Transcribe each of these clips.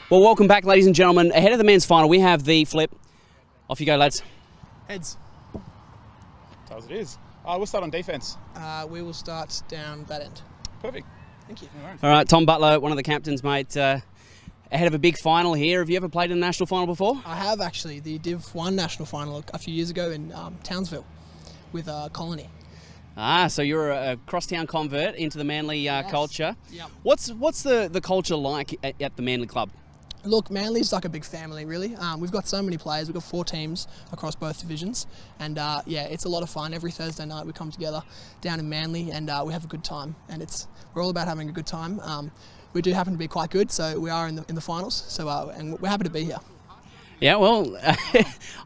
Well, welcome back, ladies and gentlemen. Ahead of the men's final, we have the flip. Off you go, lads. Heads. As it is. We'll start on defence. We will start down that end. Perfect. Thank you. All right, Tom Butler, one of the captains, mate. Ahead of a big final here. Have you ever played in a national final before? I have actually. The Div 1 national final a few years ago in Townsville with Colony. Ah, so you're a crosstown convert into the Manly Yes. culture. Yep. What's the culture like at the Manly club? Look, Manly's like a big family, really. We've got so many players. We've got 4 teams across both divisions. And yeah, it's a lot of fun. Every Thursday night we come together down in Manly and we have a good time. And we're all about having a good time. We do happen to be quite good, so we are in the finals. So and we're happy to be here. Yeah, well,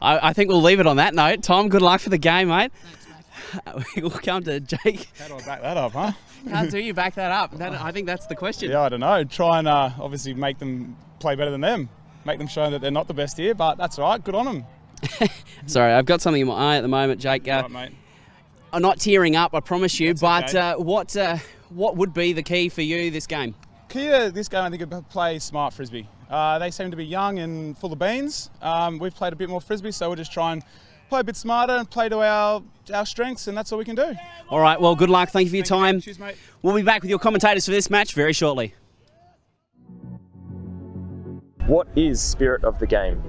I think we'll leave it on that note. Tom, good luck for the game, mate. Thanks, mate. We'll come to Jake. How do I back that up, huh? How do you back that up? I think that's the question. Yeah, I don't know. Try and obviously make them play better than them. Make them show that they're not the best here, but that's all right. Good on them. Sorry, I've got something in my eye at the moment, Jake. Right, mate. I'm not tearing up, I promise you, That's but okay. what would be the key for you this game? Key to this game, I think, is play smart frisbee. They seem to be young and full of beans. We've played a bit more frisbee, so we'll just try and play a bit smarter and play to our strengths, and that's all we can do. All right, well, good luck. Thank you for your time. Cheers, mate. We'll be back with your commentators for this match very shortly. What is spirit of the game?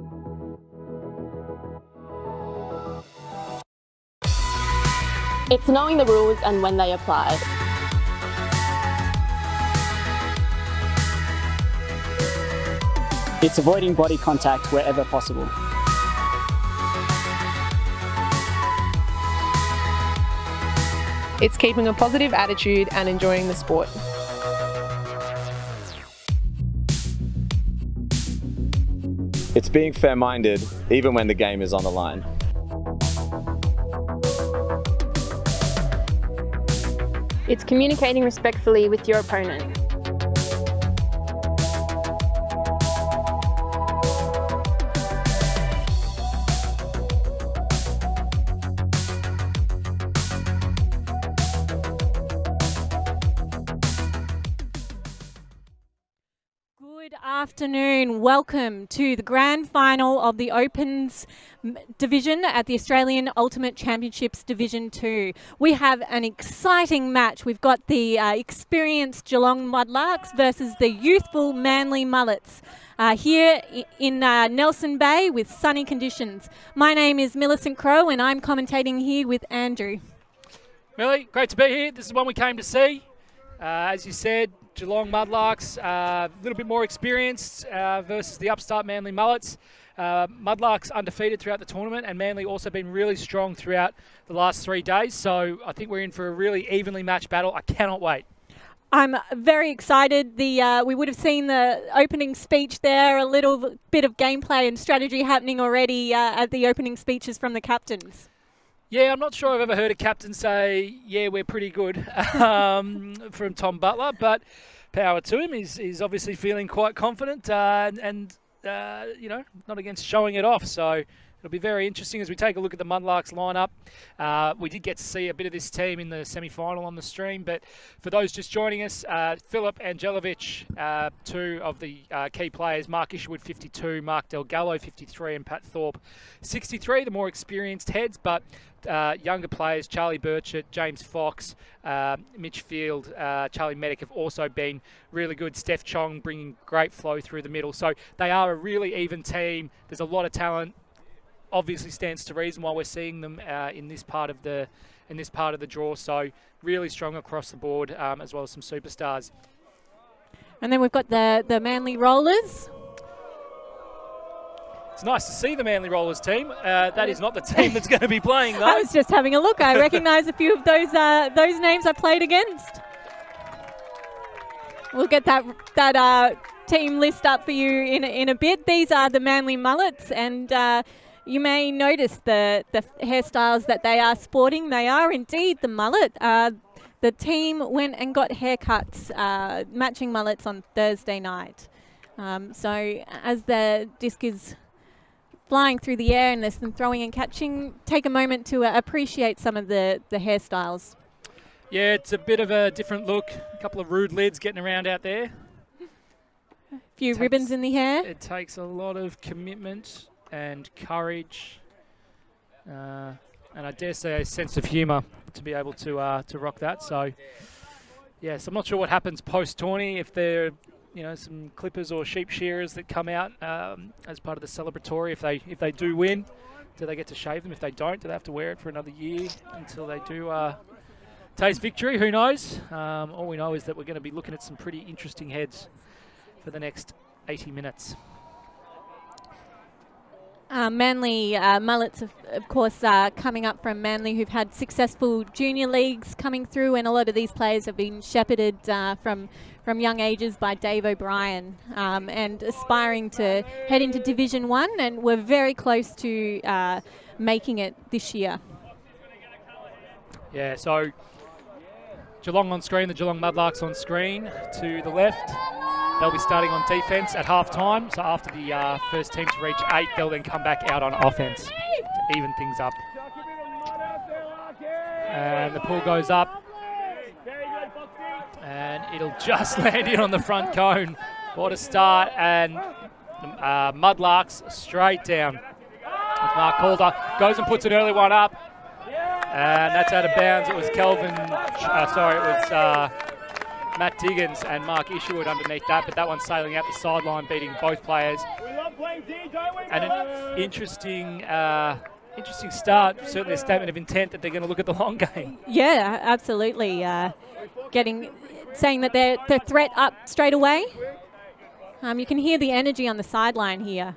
It's knowing the rules and when they apply. It's avoiding body contact wherever possible. It's keeping a positive attitude and enjoying the sport. It's being fair-minded even when the game is on the line. It's communicating respectfully with your opponent. Good afternoon. Welcome to the grand final of the Opens division at the Australian Ultimate Championships Division 2. We have an exciting match. We've got the experienced Geelong Mudlarks versus the youthful Manly Mullets here in Nelson Bay with sunny conditions. My name is Millicent Crowe and I'm commentating here with Andrew. Millie, great to be here. This is one we came to see. As you said, Geelong Mudlarks, a little bit more experienced versus the upstart Manly Mullets. Mudlarks undefeated throughout the tournament, and Manly also been really strong throughout the last 3 days. So I think we're in for a really evenly matched battle. I cannot wait. I'm very excited. We would have seen the opening speech there, a little bit of gameplay and strategy happening already at the opening speeches from the captains. Yeah, I'm not sure I've ever heard a captain say, yeah, we're pretty good from Tom Butler, but power to him. He's obviously feeling quite confident and you know, not against showing it off. So it'll be very interesting as we take a look at the Mudlarks lineup. We did get to see a bit of this team in the semi-final on the stream, but for those just joining us, Philip Angelovich, 2 of the key players, Mark Isherwood 52, Mark Delgallo 53, and Pat Thorpe 63, the more experienced heads, but younger players, Charlie Burchett, James Fox, Mitch Field, Charlie Medic have also been really good. Steph Chong bringing great flow through the middle. So they are a really even team. There's a lot of talent. Obviously stands to reason why we're seeing them in this part of the draw. So really strong across the board, as well as some superstars. And then we've got the Manly Rollers. It's nice to see the Manly Rollers team. That is not the team that's going to be playing, though. I was just having a look. I recognise a few of those names I played against. We'll get that team list up for you in a bit. These are the Manly Mullets, and you may notice the hairstyles that they are sporting. They are indeed the mullet. The team went and got haircuts, matching mullets on Thursday night. So as the disc is flying through the air and there's some throwing and catching, take a moment to appreciate some of the hairstyles. Yeah, it's a bit of a different look. A couple of rude lids getting around out there. few ribbons in the hair. It takes a lot of commitment and courage, and I dare say a sense of humour to be able to rock that. So, yes, I'm not sure what happens post-tourney, if there are some clippers or sheep shearers that come out as part of the celebratory. If they do win, do they get to shave them? If they don't, do they have to wear it for another year until they do taste victory? Who knows? All we know is that we're going to be looking at some pretty interesting heads for the next 80 minutes. Manly Mullets, of course, coming up from Manly, who've had successful junior leagues coming through, and a lot of these players have been shepherded from young ages by Dave O'Brien, and aspiring to head into Division 1, and we're very close to making it this year. Yeah, so Geelong on screen, the Geelong Mudlarks on screen to the left. They'll be starting on defence at half-time, so after the first team to reach 8, they'll then come back out on offence to even things up. And the pull goes up, and it'll just land in on the front cone. What a start, and Mudlarks straight down. Mark Calder goes and puts an early one up, and that's out of bounds. It was Matt Diggins and Mark Isherwood underneath that, but that one's sailing out the sideline, beating both players. And an interesting start, certainly a statement of intent that they're going to look at the long game. Yeah, absolutely. Saying that they're threat up straight away. You can hear the energy on the sideline here.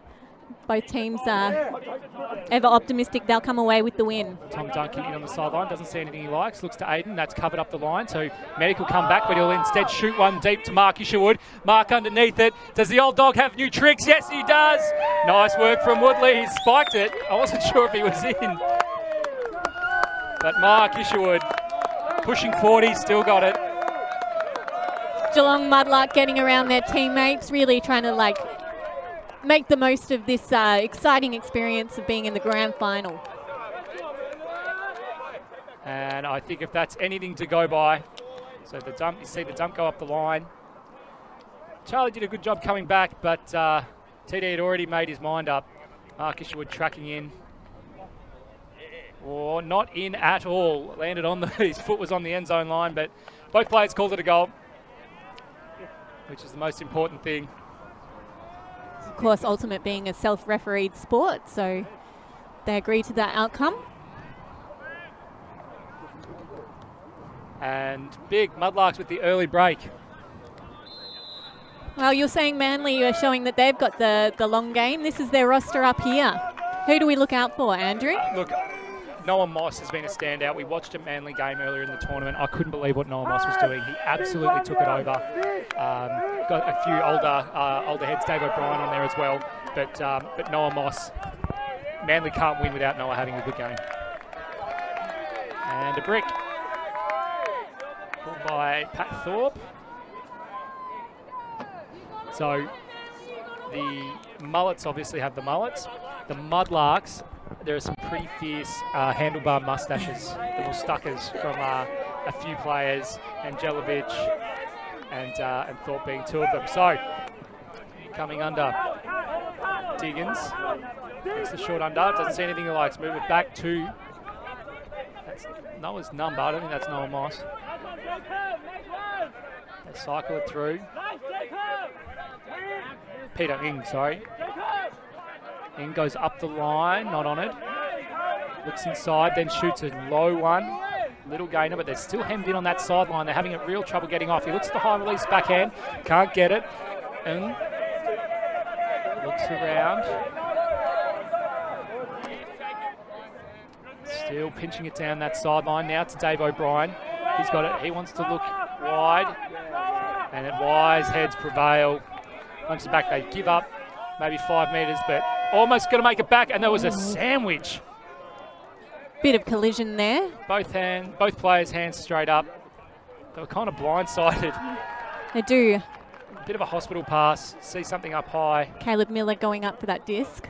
Both teams are ever optimistic they'll come away with the win. Tom Duncan in on the sideline, doesn't see anything he likes, looks to Aiden, that's covered up the line, so Medic will come back, but he'll instead shoot one deep to Mark Isherwood. Mark underneath it. Does the old dog have new tricks? Yes, he does. Nice work from Woodley. He spiked it. I wasn't sure if he was in. But Mark Isherwood, pushing 40, still got it. Geelong Mudlark getting around their teammates, really trying to make the most of this exciting experience of being in the grand final. And I think if that's anything to go by, so the dump, you see the dump go up the line. Charlie did a good job coming back, but TD had already made his mind up. Mark Isherwood tracking in. Or not in at all. Landed on his foot was on the end zone line, but both players called it a goal, which is the most important thing. Of course, Ultimate being a self-refereed sport, so they agree to that outcome. And big Mudlarks with the early break. Well, you're saying Manly are showing that they've got the long game. This is their roster up here. Who do we look out for, Andrew? Look, Noah Moss has been a standout. We watched a Manly game earlier in the tournament. I couldn't believe what Noah Moss was doing. He absolutely took it over. Got a few older heads, Dave O'Brien on there as well. But Noah Moss, Manly can't win without Noah having a good game. And a brick. Pulled by Pat Thorpe. So the Mullets obviously have the Mullets. The Mudlarks, there are some pretty fierce handlebar mustaches, little stuckers from a few players, Angelovic and Thorpe being two of them. So, coming under, Diggins, it's the short under, doesn't see anything he likes, move it back to, that's Noah's number, I don't think that's Noah Moss. They cycle it through. Peter Ing, sorry. Ing goes up the line, not on it. Looks inside, then shoots a low one. Little gainer, but they're still hemmed in on that sideline. They're having a real trouble getting off. He looks at the high release backhand, can't get it. Ing looks around. Still pinching it down that sideline. Now to Dave O'Brien. He's got it. He wants to look wide. And at wise heads prevail. Punches back, they give up. Maybe 5 metres, but almost going to make it back. And there was a sandwich. Bit of collision there. Both players' hands straight up. They were kind of blindsided. They do. Bit of a hospital pass. See something up high. Caleb Miller going up for that disc.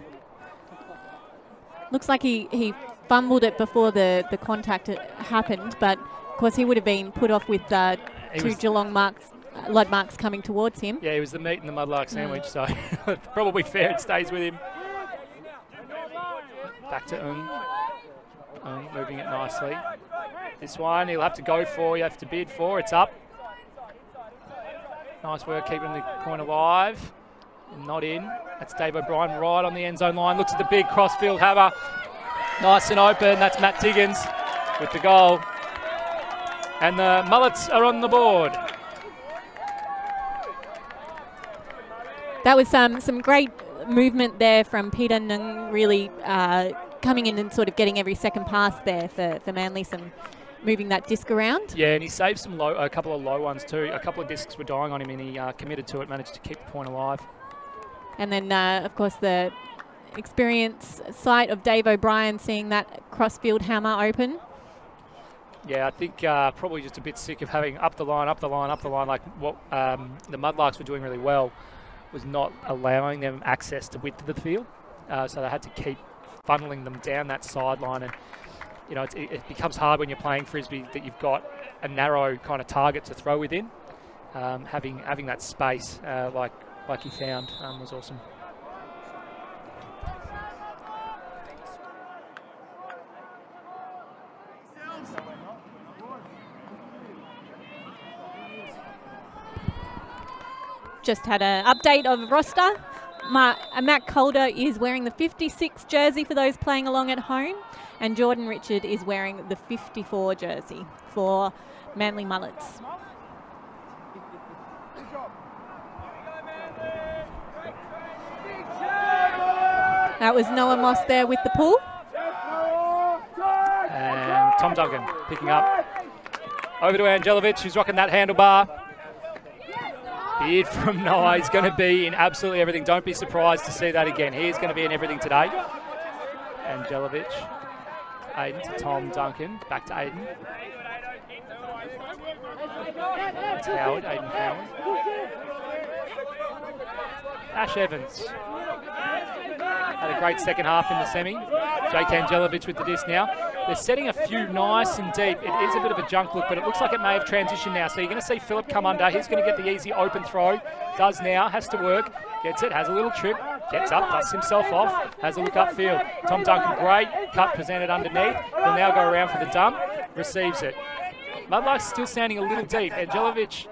Looks like he fumbled it before the contact happened, but of course he would have been put off with two Geelong Ludmarks coming towards him. Yeah, he was the meat in the Mudlark sandwich, so probably fair it stays with him. Back to moving it nicely. This one he'll have to go for, you have to bid for, it's up. Nice work keeping the point alive. Not in. That's Dave O'Brien right on the end zone line. Looks at the big crossfield hammer. Nice and open. That's Matt Diggins with the goal. And the Mullets are on the board. That was some great movement there from Peter Nung, really coming in and sort of getting every second pass there for Manly, moving that disc around. Yeah, and he saved a couple of low ones too. A couple of discs were dying on him and he committed to it, managed to keep the point alive. And then, of course, the experience sight of Dave O'Brien seeing that crossfield hammer open. Yeah, I think probably just a bit sick of having up the line, like what the Mudlarks were doing really well was not allowing them access to width of the field. So they had to keep funneling them down that sideline. And, you know, it becomes hard when you're playing Frisbee that you've got a narrow kind of target to throw within. Having that space like he found was awesome. Just had an update of roster. Matt Calder is wearing the 56 jersey for those playing along at home, and Jordan Richard is wearing the 54 jersey for Manly Mullets. That was Noah Moss there with the pull. And Tom Duncan picking up. Over to Angelovic, who's rocking that handlebar. Bid from Noah. He's going to be in absolutely everything. Don't be surprised to see that again. He is going to be in everything today. Angelovic. Aiden to Tom Duncan. Back to Aiden. It's Howard. Aiden Howard. Ash Evans. Had a great second half in the semi. Jake Angelovic with the disc now. They're setting a few nice and deep. It is a bit of a junk look, but it looks like it may have transitioned now. So you're going to see Phillip come under. He's going to get the easy open throw. Does now. Has to work. Gets it. Has a little trip. Gets up. Dusts himself off. Has a look upfield. Tom Duncan, great. Cut presented underneath. He'll now go around for the dump. Receives it. Mudlarks still standing a little deep. Angelovic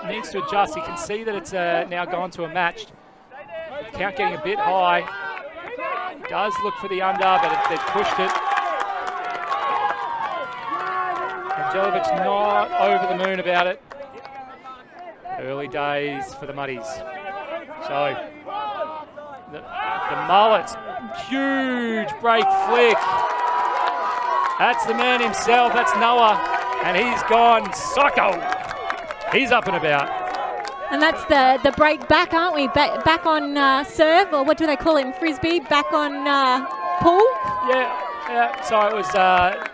needs to adjust. You can see that it's now gone to a match. Count getting a bit high. Does look for the under, but they've pushed it. Angelovic not over the moon about it. Early days for the Muddies. So, the Mullets, huge break flick. That's the man himself, that's Noah, and he's gone psycho. He's up and about. And that's the break back, aren't we? Back on serve, or what do they call it in Frisbee? Back on pull? Yeah. So it was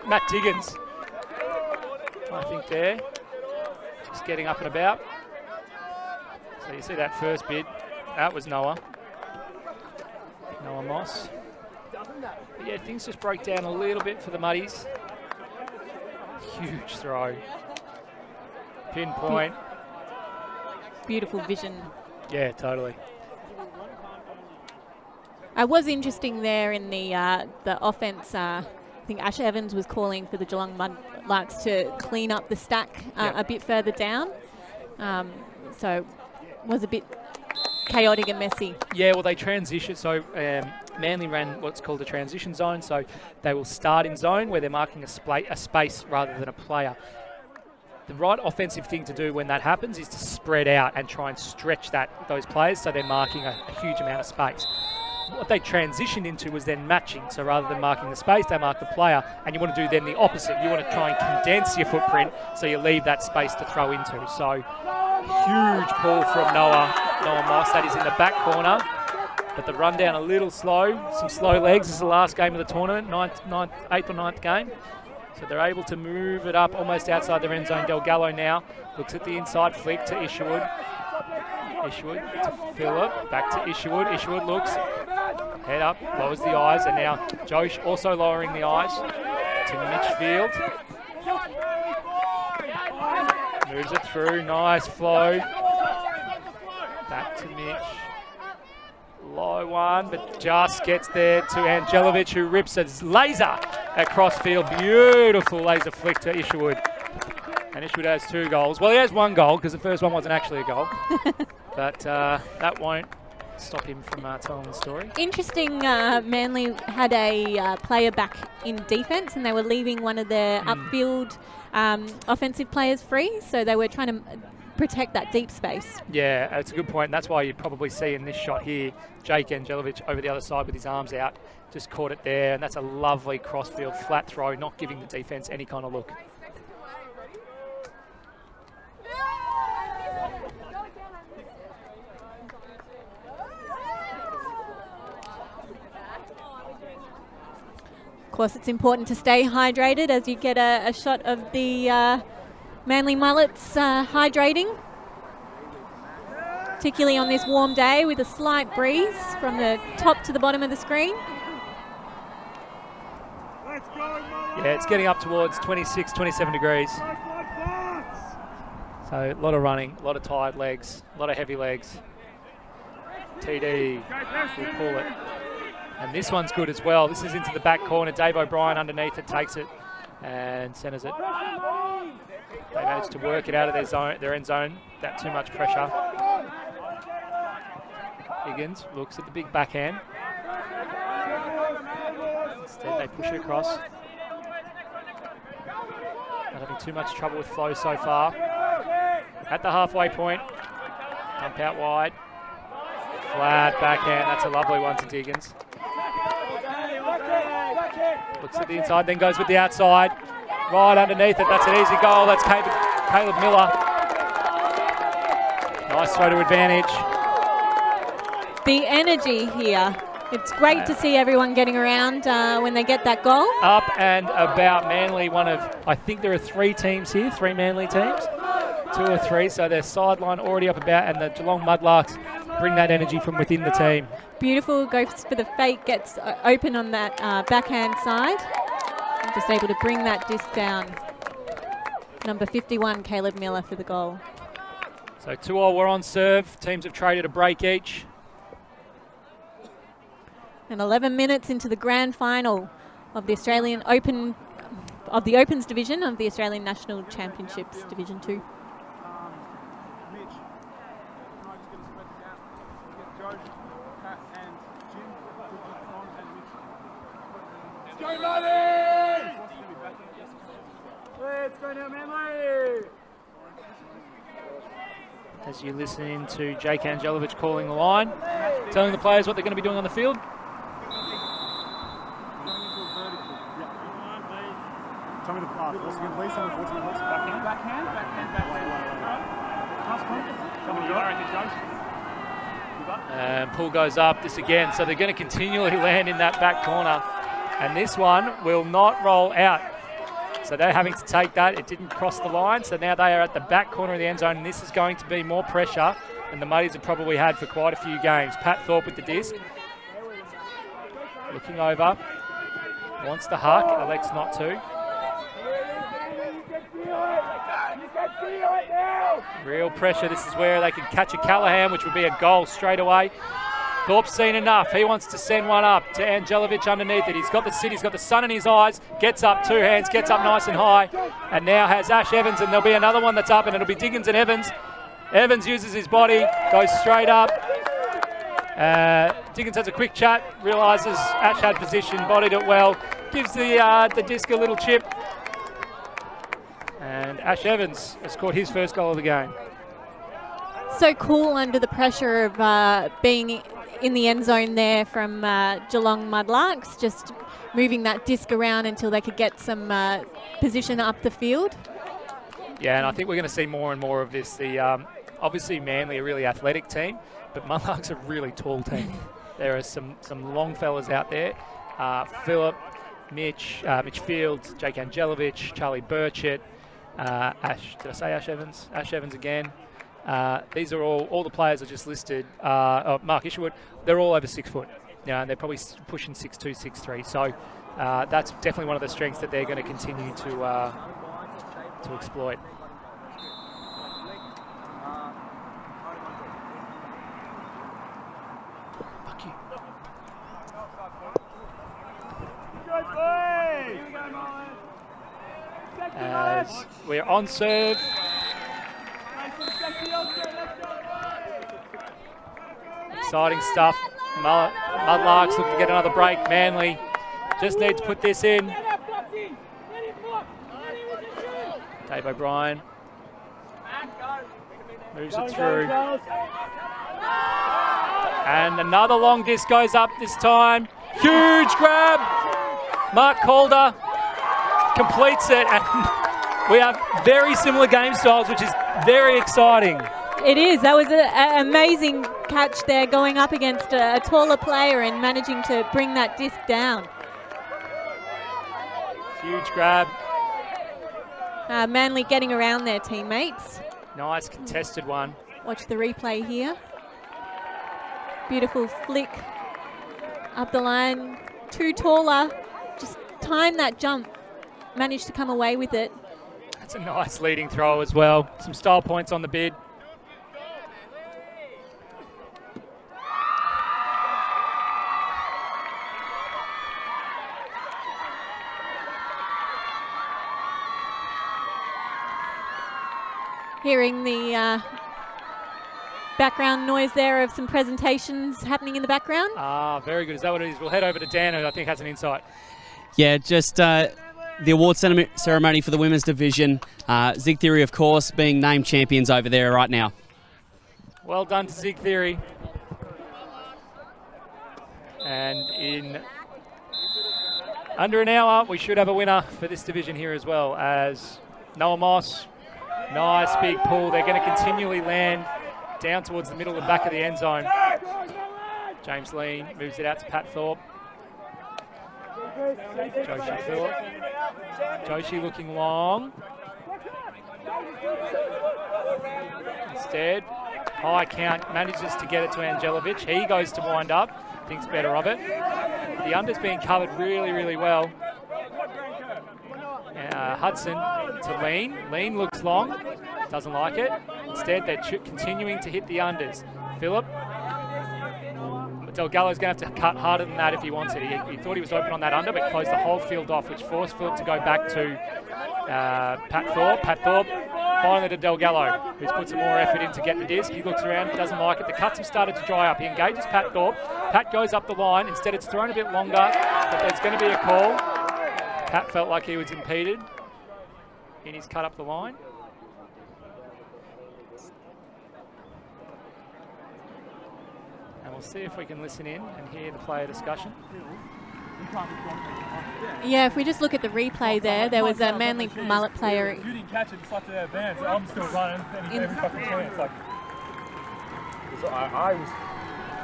Matt Diggins, I think there. Just getting up and about. So you see that first bid. That was Noah. Noah Moss. But yeah, things just broke down a little bit for the Muddies. Huge throw. Pinpoint. Beautiful vision. Yeah, totally. It was interesting there in the offense. I think Ash Evans was calling for the Geelong Mudlarks to clean up the stack a bit further down. So it was a bit chaotic and messy. Yeah, well, they transition. So Manly ran what's called a transition zone. So they will start in zone where they're marking a space rather than a player. The right offensive thing to do when that happens is to spread out and try and stretch those players so they're marking a huge amount of space. What they transitioned into was then matching. So rather than marking the space, they mark the player, and you want to do then the opposite. You want to try and condense your footprint so you leave that space to throw into. So huge pull from Noah Moss. That is in the back corner. But the run down a little slow. Some slow legs. This is the last game of the tournament, 8th or 9th game. So they're able to move it up almost outside their end zone. Delgado now looks at the inside flick to Isherwood. Isherwood to Phillip, back to Isherwood. Isherwood looks, head up, lowers the eyes, and now Josh also lowering the eyes to Mitchfield. Moves it through, nice flow. Back to Mitch. Low one, but just gets there to Angelovic, who rips a laser across field. Beautiful laser flick to Isherwood. And Isherwood has 2 goals. Well, he has 1 goal because the first one wasn't actually a goal. But that won't stop him from telling the story. Interesting, Manly had a player back in defence and they were leaving one of their upfield offensive players free, so they were trying to protect that deep space. Yeah, that's a good point. And that's why you probably see in this shot here, Jake Angelovic over the other side with his arms out, just caught it there, and that's a lovely crossfield flat throw, not giving the defence any kind of look. Of course, it's important to stay hydrated as you get a shot of the Manly Mullets hydrating, particularly on this warm day with a slight breeze from the top to the bottom of the screen. Yeah, it's getting up towards 26, 27 degrees. So a lot of running, a lot of tired legs, a lot of heavy legs. TD will pull it. And this one's good as well. This is into the back corner. Dave O'Brien underneath it, takes it and centres it. They managed to work it out of their end zone. That too much pressure. Higgins looks at the big backhand. Instead they push it across. Not having too much trouble with flow so far. At the halfway point. Pump out wide. Flat backhand. That's a lovely one to Higgins. Looks at the inside, then goes with the outside. Right underneath it, that's an easy goal. That's Caleb Miller. Nice throw to advantage. The energy here. It's great to see everyone getting around when they get that goal. Up and about. Manly, one of, I think there are 3 teams here, 3 Manly teams. 2 or 3, so their sideline already up about, and the Geelong Mudlarks bring that energy from within the team. Beautiful, goes for the fake, gets open on that backhand side. Just able to bring that disc down. Number 51, Caleb Miller for the goal. So 2-all were on serve. Teams have traded a break each. And 11 minutes into the grand final of the Australian Open, of the Opens division of the Australian National Championships Division 2. As you listen in to Jake Angelovic calling the line, telling the players what they're going to be doing on the field. Tell me the pass. Once again, please. Tell me the please. Backhand. Backhand. And pull goes up this again. So they're going to continually land in that back corner. And this one will not roll out. So they're having to take that. It didn't cross the line. So now they are at the back corner of the end zone. And this is going to be more pressure than the Muddies have probably had for quite a few games. Pat Thorpe with the disc. Looking over. Wants the huck. Elects not to. Real pressure. This is where they can catch a Callahan, which would be a goal straight away. Thorpe's seen enough. He wants to send one up to Angelovic underneath it. He's got the city, he's got the sun in his eyes, gets up 2 hands, gets up nice and high, and now has Ash Evans, and there'll be another one that's up, and it'll be Diggins and Evans. Evans uses his body, goes straight up. Diggins has a quick chat, realises Ash had position, bodied it well, gives the disc a little chip. And Ash Evans has scored his first goal of the game. So cool under the pressure of being in the end zone there from Geelong Mudlarks, just moving that disc around until they could get some position up the field. Yeah, and I think we're going to see more and more of this. Obviously Manly are a really athletic team, but Mudlarks are a really tall team. There are some long fellas out there. Phillip, Mitch Fields, Jake Angelovic, Charlie Burchett, Ash, did I say Ash Evans? Ash Evans again. These are all the players are just listed. Mark Isherwood, they're all over 6 foot. And they're probably pushing 6'2", 6'3". So that's definitely one of the strengths that they're going to continue to exploit. here on serve. Exciting stuff. Mudlarks looking to get another break. Manly just need to put this in. Dave O'Brien moves it through. And another long disc goes up this time. Huge grab. Mark Calder completes it. And we have very similar game styles, which is very exciting. It is. That was an amazing catch there, going up against a taller player and managing to bring that disc down. Huge grab. Manly getting around their teammates. Nice contested one. Watch the replay here. Beautiful flick up the line. Too taller. Just timed that jump. Managed to come away with it. That's a nice leading throw as well. Some style points on the bid. Hearing the background noise there of some presentations happening in the background. Ah, very good. Is that what it is? We'll head over to Dan, who I think has an insight. Yeah, just the award ceremony for the women's division. Zig Theory, of course, being named champions over there right now. Well done to Zig Theory. And in under an hour, we should have a winner for this division here as well, as Noah Moss. Nice big pull. They're going to continually land down towards the middle and back of the end zone. James Lean moves it out to Pat Thorpe. Joshi Phillip. Joshi looking long. Instead, high count, manages to get it to Angelovic. He goes to wind up, thinks better of it. The under's being covered really, really well. Hudson to Lean. Lean looks long, doesn't like it. Instead, they're continuing to hit the unders. Phillip. Delgallo's going to have to cut harder than that if he wants it. He thought he was open on that under, but closed the whole field off, which forced Phillip to go back to Pat Thorpe. Pat Thorpe finally to Delgallo, who's put some more effort in to get the disc. He looks around, doesn't like it. The cuts have started to dry up. He engages Pat Thorpe. Pat goes up the line. Instead, it's thrown a bit longer, but there's going to be a call. Pat felt like he was impeded in his cut up the line. And we'll see if we can listen in and hear the player discussion. Yeah, if we just look at the replay there was a Manly Mullet player. You didn't catch it, just left it out of bounds. So I'm still running every fucking chance. Like, so I was,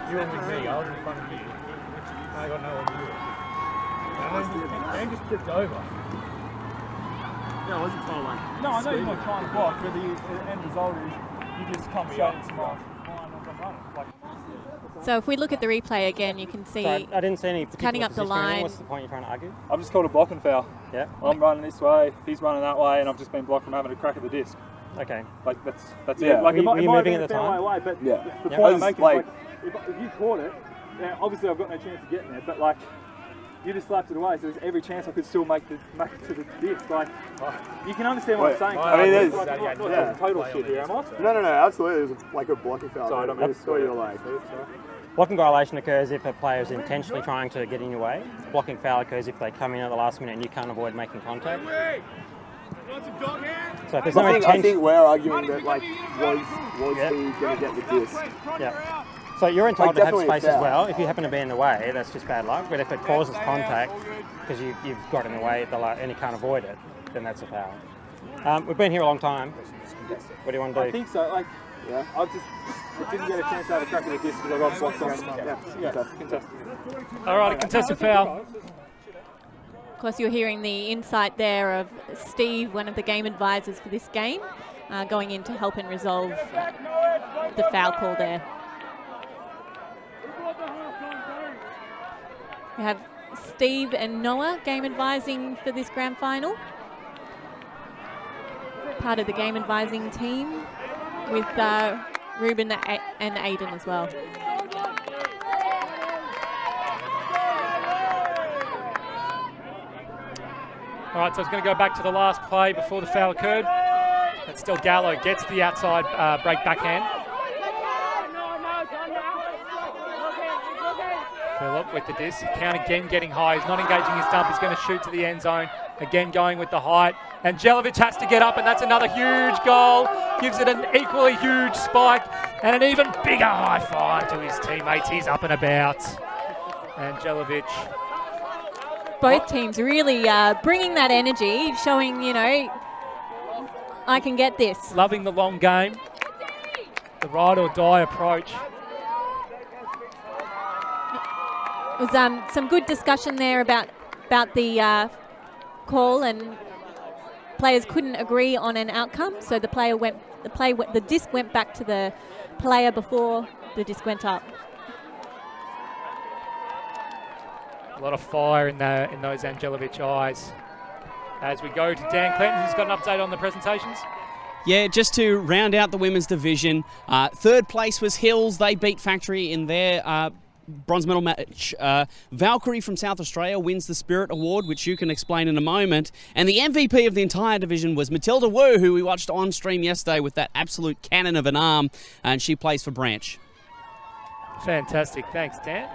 you were with me, I was in front of you. I got no one to do it. And just tipped over. No, I wasn't trying to like. No, I know you're not trying to block, but the end result is you just come straight into my line as I'm running. Like, so if we look at the replay again, you can see. Sorry, I didn't see any cutting up the line. What's the point you're trying to argue? I've just called a blocking foul. Yeah. I'm running this way, he's running that way, and I've just been blocked from having a crack at the disc. Okay. Like that's it. Like, were you moving at the time? Way, but the point I'm making is like, if you caught it, now obviously I've got no chance of getting there, but like you just slapped it away, so there's every chance I could still make it to the disc. Like you can understand what I'm saying. I mean, there's not total shit here, am I? No, absolutely. There's like a blocking foul. Sorry, I just saw your leg. Blocking violation occurs if a player is intentionally trying to get in your way. Blocking foul occurs if they come in at the last minute and you can't avoid making contact. So if there's no intention, I think we're arguing that like was he going to get the disc? Yeah. So you're entitled to have space as well. If you happen to be in the way, that's just bad luck. But if it causes contact because you've got in the way and you can't avoid it, then that's a foul. We've been here a long time. What do you want to do? I think so. Like, I didn't get a chance to have a crack at the disc because I got blocked off. Contested. All right, a contested foul. Of course, you're hearing the insight there of Steve, one of the game advisors for this game, going in to help and resolve the foul call there. We have Steve and Noah game advising for this grand final. Part of the game advising team with Ruben and Aiden as well. All right, so it's going to go back to the last play before the foul occurred. But still Gallo gets the outside break backhand. Phillip with the disc. Count again getting high. He's not engaging his dump. He's going to shoot to the end zone. Again going with the height. And Jelic has to get up, and that's another huge goal. Gives it an equally huge spike and an even bigger high five to his teammates. He's up and about. And Jelic. Both teams really bringing that energy, showing, you know, I can get this. Loving the long game. The ride or die approach. It was some good discussion there about the call, and players couldn't agree on an outcome, so the disc went back to the player before the disc went up. A lot of fire in those Angelovic eyes. As we go to Dan Clinton, who's got an update on the presentations. Yeah, just to round out the women's division, third place was Hills. They beat Factory in their bronze medal match. Valkyrie from South Australia wins the Spirit Award, which you can explain in a moment. And the MVP of the entire division was Matilda Wu, who we watched on stream yesterday with that absolute cannon of an arm, and she plays for Branch. Fantastic. Thanks, Dan.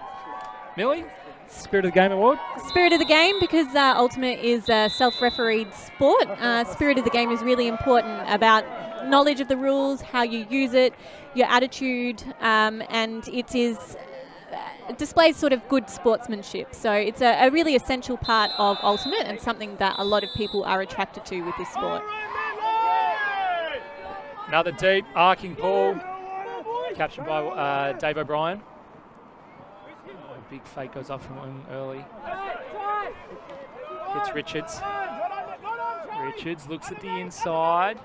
Millie? Spirit of the Game Award? Spirit of the Game, because Ultimate is a self-refereed sport. Spirit of the Game is really important about knowledge of the rules, how you use it, your attitude, and it displays sort of good sportsmanship. So it's a really essential part of Ultimate and something that a lot of people are attracted to with this sport. Another deep arcing pull, captured by Dave O'Brien. Big fake goes up from him early. It's Richards. Richards looks at the inside.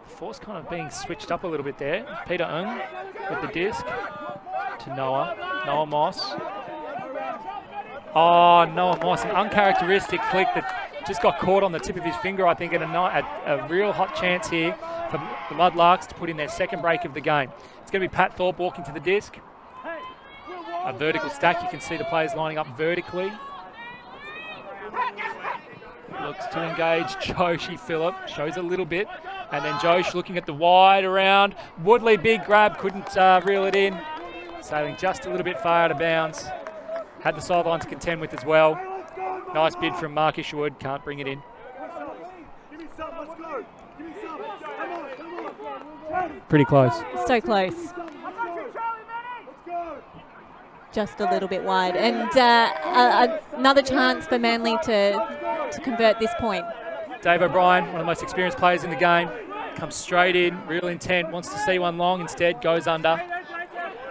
The force kind of being switched up a little bit there. Peter Ng with the disc to Noah. Noah Moss. Oh, Noah Moss, an uncharacteristic flick that just got caught on the tip of his finger, I think, and a real hot chance here for the Mudlarks to put in their second break of the game. It's going to be Pat Thorpe walking to the disc. A vertical stack, you can see the players lining up vertically. Looks to engage Joshi Phillip, shows a little bit, and then Josh looking at the wide around. Woodley, big grab, couldn't reel it in. Sailing just a little bit far out of bounds. Had the sideline to contend with as well. Nice bid from Mark Isherwood, can't bring it in. Pretty close. So close. Just a little bit wide, and another chance for Manly to convert this point. Dave O'Brien, one of the most experienced players in the game, comes straight in, real intent, wants to see one long, instead goes under.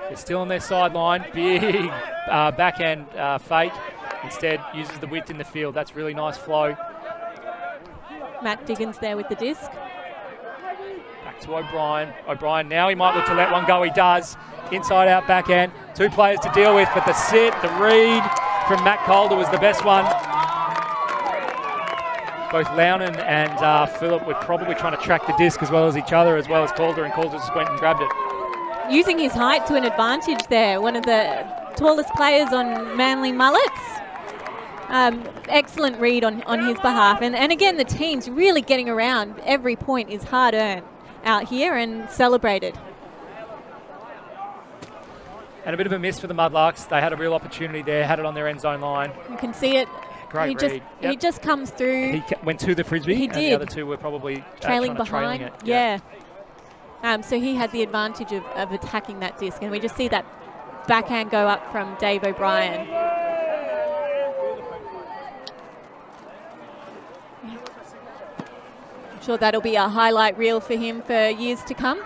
They're still on their sideline, big backhand fake, instead uses the width in the field. That's really nice flow. Matt Diggins there with the disc. Back to O'Brien. O'Brien now, he might look to let one go, he does. Inside out backhand, two players to deal with, but the sit, the read from Matt Calder was the best one. Both Loughnan and Phillip were probably trying to track the disc as well as each other, as well as Calder, and Calder just went and grabbed it. Using his height to an advantage there, one of the tallest players on Manly Mullets. Excellent read on his behalf, and again the team's really getting around. Every point is hard earned out here and celebrated. And a bit of a miss for the Mudlarks. They had a real opportunity there, had it on their end zone line. You can see it. Great read. He just comes through. He went to the Frisbee. He and did. The other two were probably trailing behind. Trailing it. Yeah. So he had the advantage of attacking that disc, and we just see that backhand go up from Dave O'Brien. I'm sure that'll be a highlight reel for him for years to come.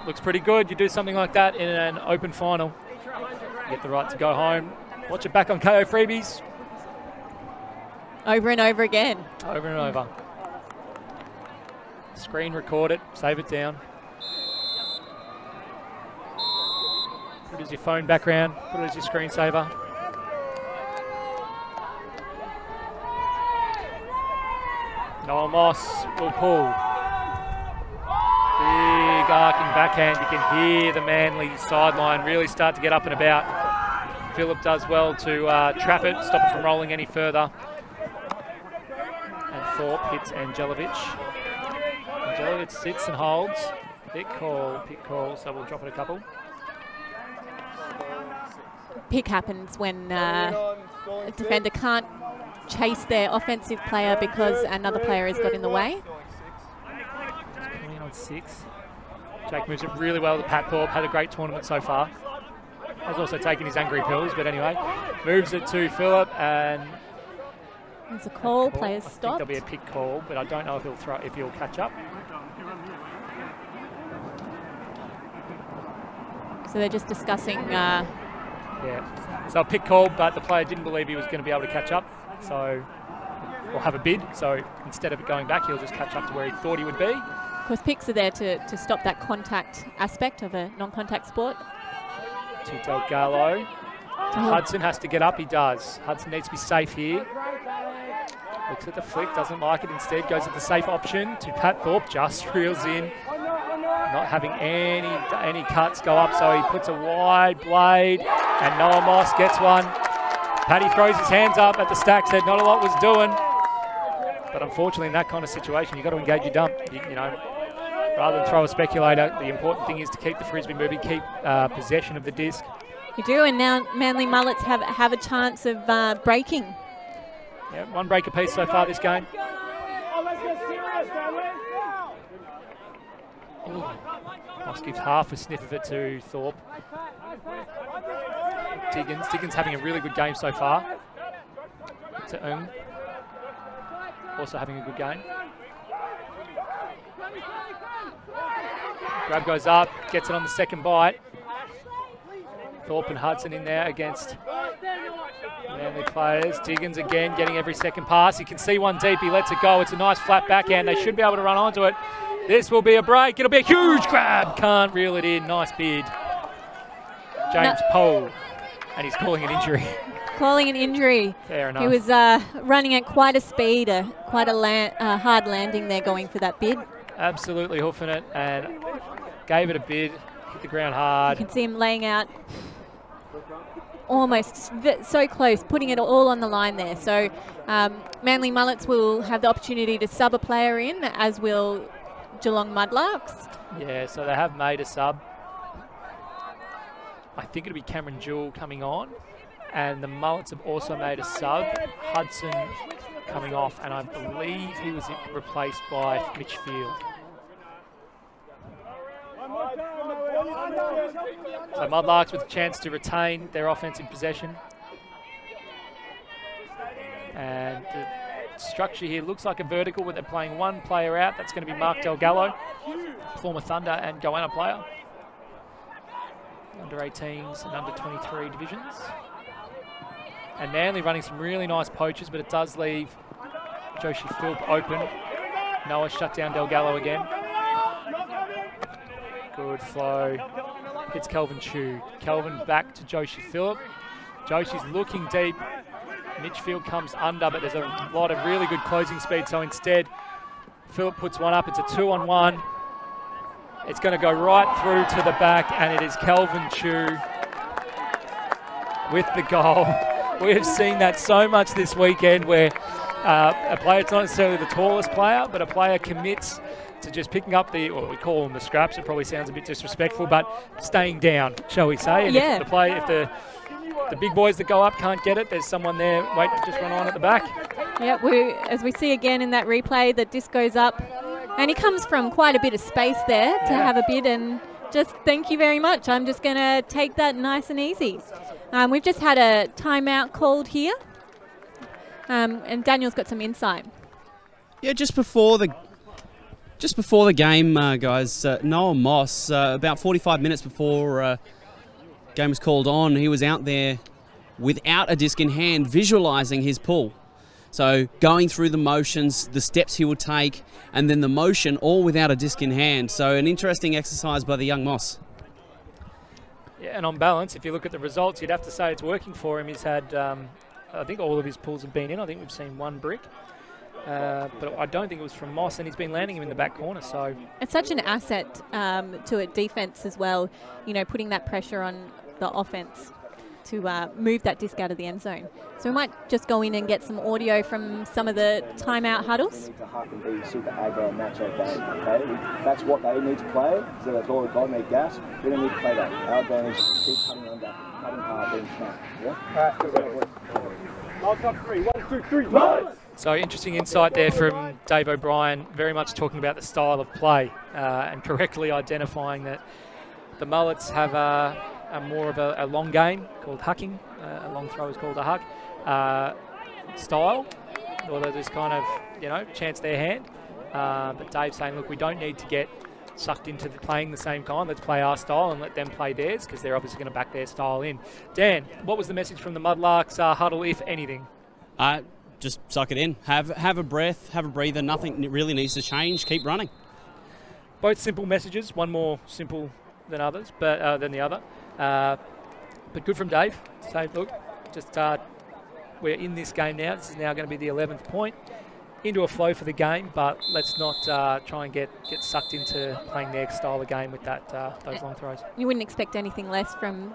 Looks pretty good. You do something like that in an open final. Get the right to go home. Watch it back on KO Freebies. Over and over again. Over and over. Screen record it. Save it down. Put it as your phone background. Put it as your screensaver. Noah Moss will pull. Big arcing backhand. You can hear the Manly sideline really start to get up and about. Phillip does well to trap it, stop it from rolling any further. And Thorpe hits Angelovic. Elliott sits and holds. Pick call, so we'll drop it a couple. Pick happens when a defender can't chase their offensive player because another player has got in the way. 6. Jake moves it really well to Pat Thorpe. Had a great tournament so far. Has also taken his angry pills, but anyway, moves it to Phillip, and there's a call. Players stop. stopped. There'll be a pick call, but I don't know if he'll catch up. So they're just discussing. Yeah. So a pick call, but the player didn't believe he was going to be able to catch up, so we'll have a bid. So instead of it going back, he'll just catch up to where he thought he would be. Of course, picks are there to stop that contact aspect of a non-contact sport. To Delgado. Hudson has to get up. He does. Hudson needs to be safe here. Looks at the flick, doesn't like it. Instead, goes at the safe option to Pat Thorpe. Just reels in. Not having any cuts go up, so he puts a wide blade, and Noah Moss gets one. Paddy throws his hands up at the stack, said not a lot was doing. But unfortunately, in that kind of situation, you've got to engage your dump. You know, rather than throw a speculator, the important thing is to keep the frisbee moving, keep possession of the disc. You do, and now Manly Mullets have a chance of breaking. Yeah, one break apiece so far this game. Moss gives half a sniff of it to Thorpe. Diggins having a really good game so far. To also having a good game. Grab goes up, gets it on the second bite. Thorpe and Hudson in there against Manly players. Diggins again getting every second pass. You can see one deep, he lets it go. It's a nice flat backhand. They should be able to run onto it. This will be a break. It'll be a huge grab. Can't reel it in. Nice bid. James Pohl. And he's calling an injury. Calling an injury. Fair enough. He was running at quite a speed, quite a hard landing there going for that bid. Absolutely hoofing it and gave it a bid. Hit the ground hard. You can see him laying out almost so close, putting it all on the line there. So Manly Mullets will have the opportunity to sub a player in, as will Geelong Mudlarks. Yeah, so they have made a sub. I think it'll be Cameron Jewell coming on. And the Mullets have also made a sub. Hudson coming off, and I believe he was replaced by Mitch Field. So Mudlarks with a chance to retain their offensive possession. And the structure here looks like a vertical, where they're playing one player out. That's going to be Mark Delgallo, former Thunder and Goanna player. Under 18s and under 23 divisions. And Manly running some really nice poachers, but it does leave Joshi Philp open. Noah shut down Delgallo again. Good flow. Hits Kelvin Chu. Kelvin back to Joshi Phillip. Joshi's looking deep. Mitchfield comes under, but there's a lot of really good closing speed. So instead, Phillip puts one up. It's a 2-on-1. It's going to go right through to the back, and it is Kelvin Chu with the goal. We have seen that so much this weekend, where a player, it's not necessarily the tallest player, but a player commits to just picking up the, or we call them the scraps. It probably sounds a bit disrespectful, but staying down, shall we say? And yeah. If the big boys that go up can't get it, there's someone there waiting to just run on at the back. Yeah, as we see again in that replay, the disc goes up, and he comes from quite a bit of space there to have a bid, and just thank you very much. I'm just going to take that nice and easy. We've just had a timeout called here, and Daniel's got some insight. Yeah, just before the game, guys, Noah Moss, about 45 minutes before game was called on, he was out there without a disc in hand, visualising his pull. So going through the motions, the steps he would take, and then the motion, all without a disc in hand. So an interesting exercise by the young Moss. Yeah, and on balance, if you look at the results, you'd have to say it's working for him. He's had, I think all of his pulls have been in. I think we've seen one brick. But I don't think it was from Moss, and he's been landing him in the back corner. So it's such an asset to a defence as well, you know, putting that pressure on the offence. move that disc out of the end zone. So we might just go in and get some audio from some of the timeout huddles. They need to huck and be super aggro and macho game, okay? That's what they need to play, so that's all they've got, need gas. We don't need to play that. Our game is to keep cutting under, cutting hard, being smart, yeah? Top 3, 1, 2, 3, Mullets! So interesting insight there from Dave O'Brien, very much talking about the style of play and correctly identifying that the Mullets have a more of a long game called hucking, a long throw is called a huck style, or they just kind of, chance their hand. But Dave's saying, look, we don't need to get sucked into playing the same kind. Let's play our style and let them play theirs, because they're obviously going to back their style in. Dan, what was the message from the Mudlarks huddle, if anything? Just suck it in. Have a breath, have a breather. Nothing really needs to change. Keep running. Both simple messages. One more simple than others, but than the other. But good from Dave. Say, look, just we're in this game now. This is now going to be the 11th point. Into a flow for the game, but let's not try and get sucked into playing their style of game with that those long throws. You wouldn't expect anything less from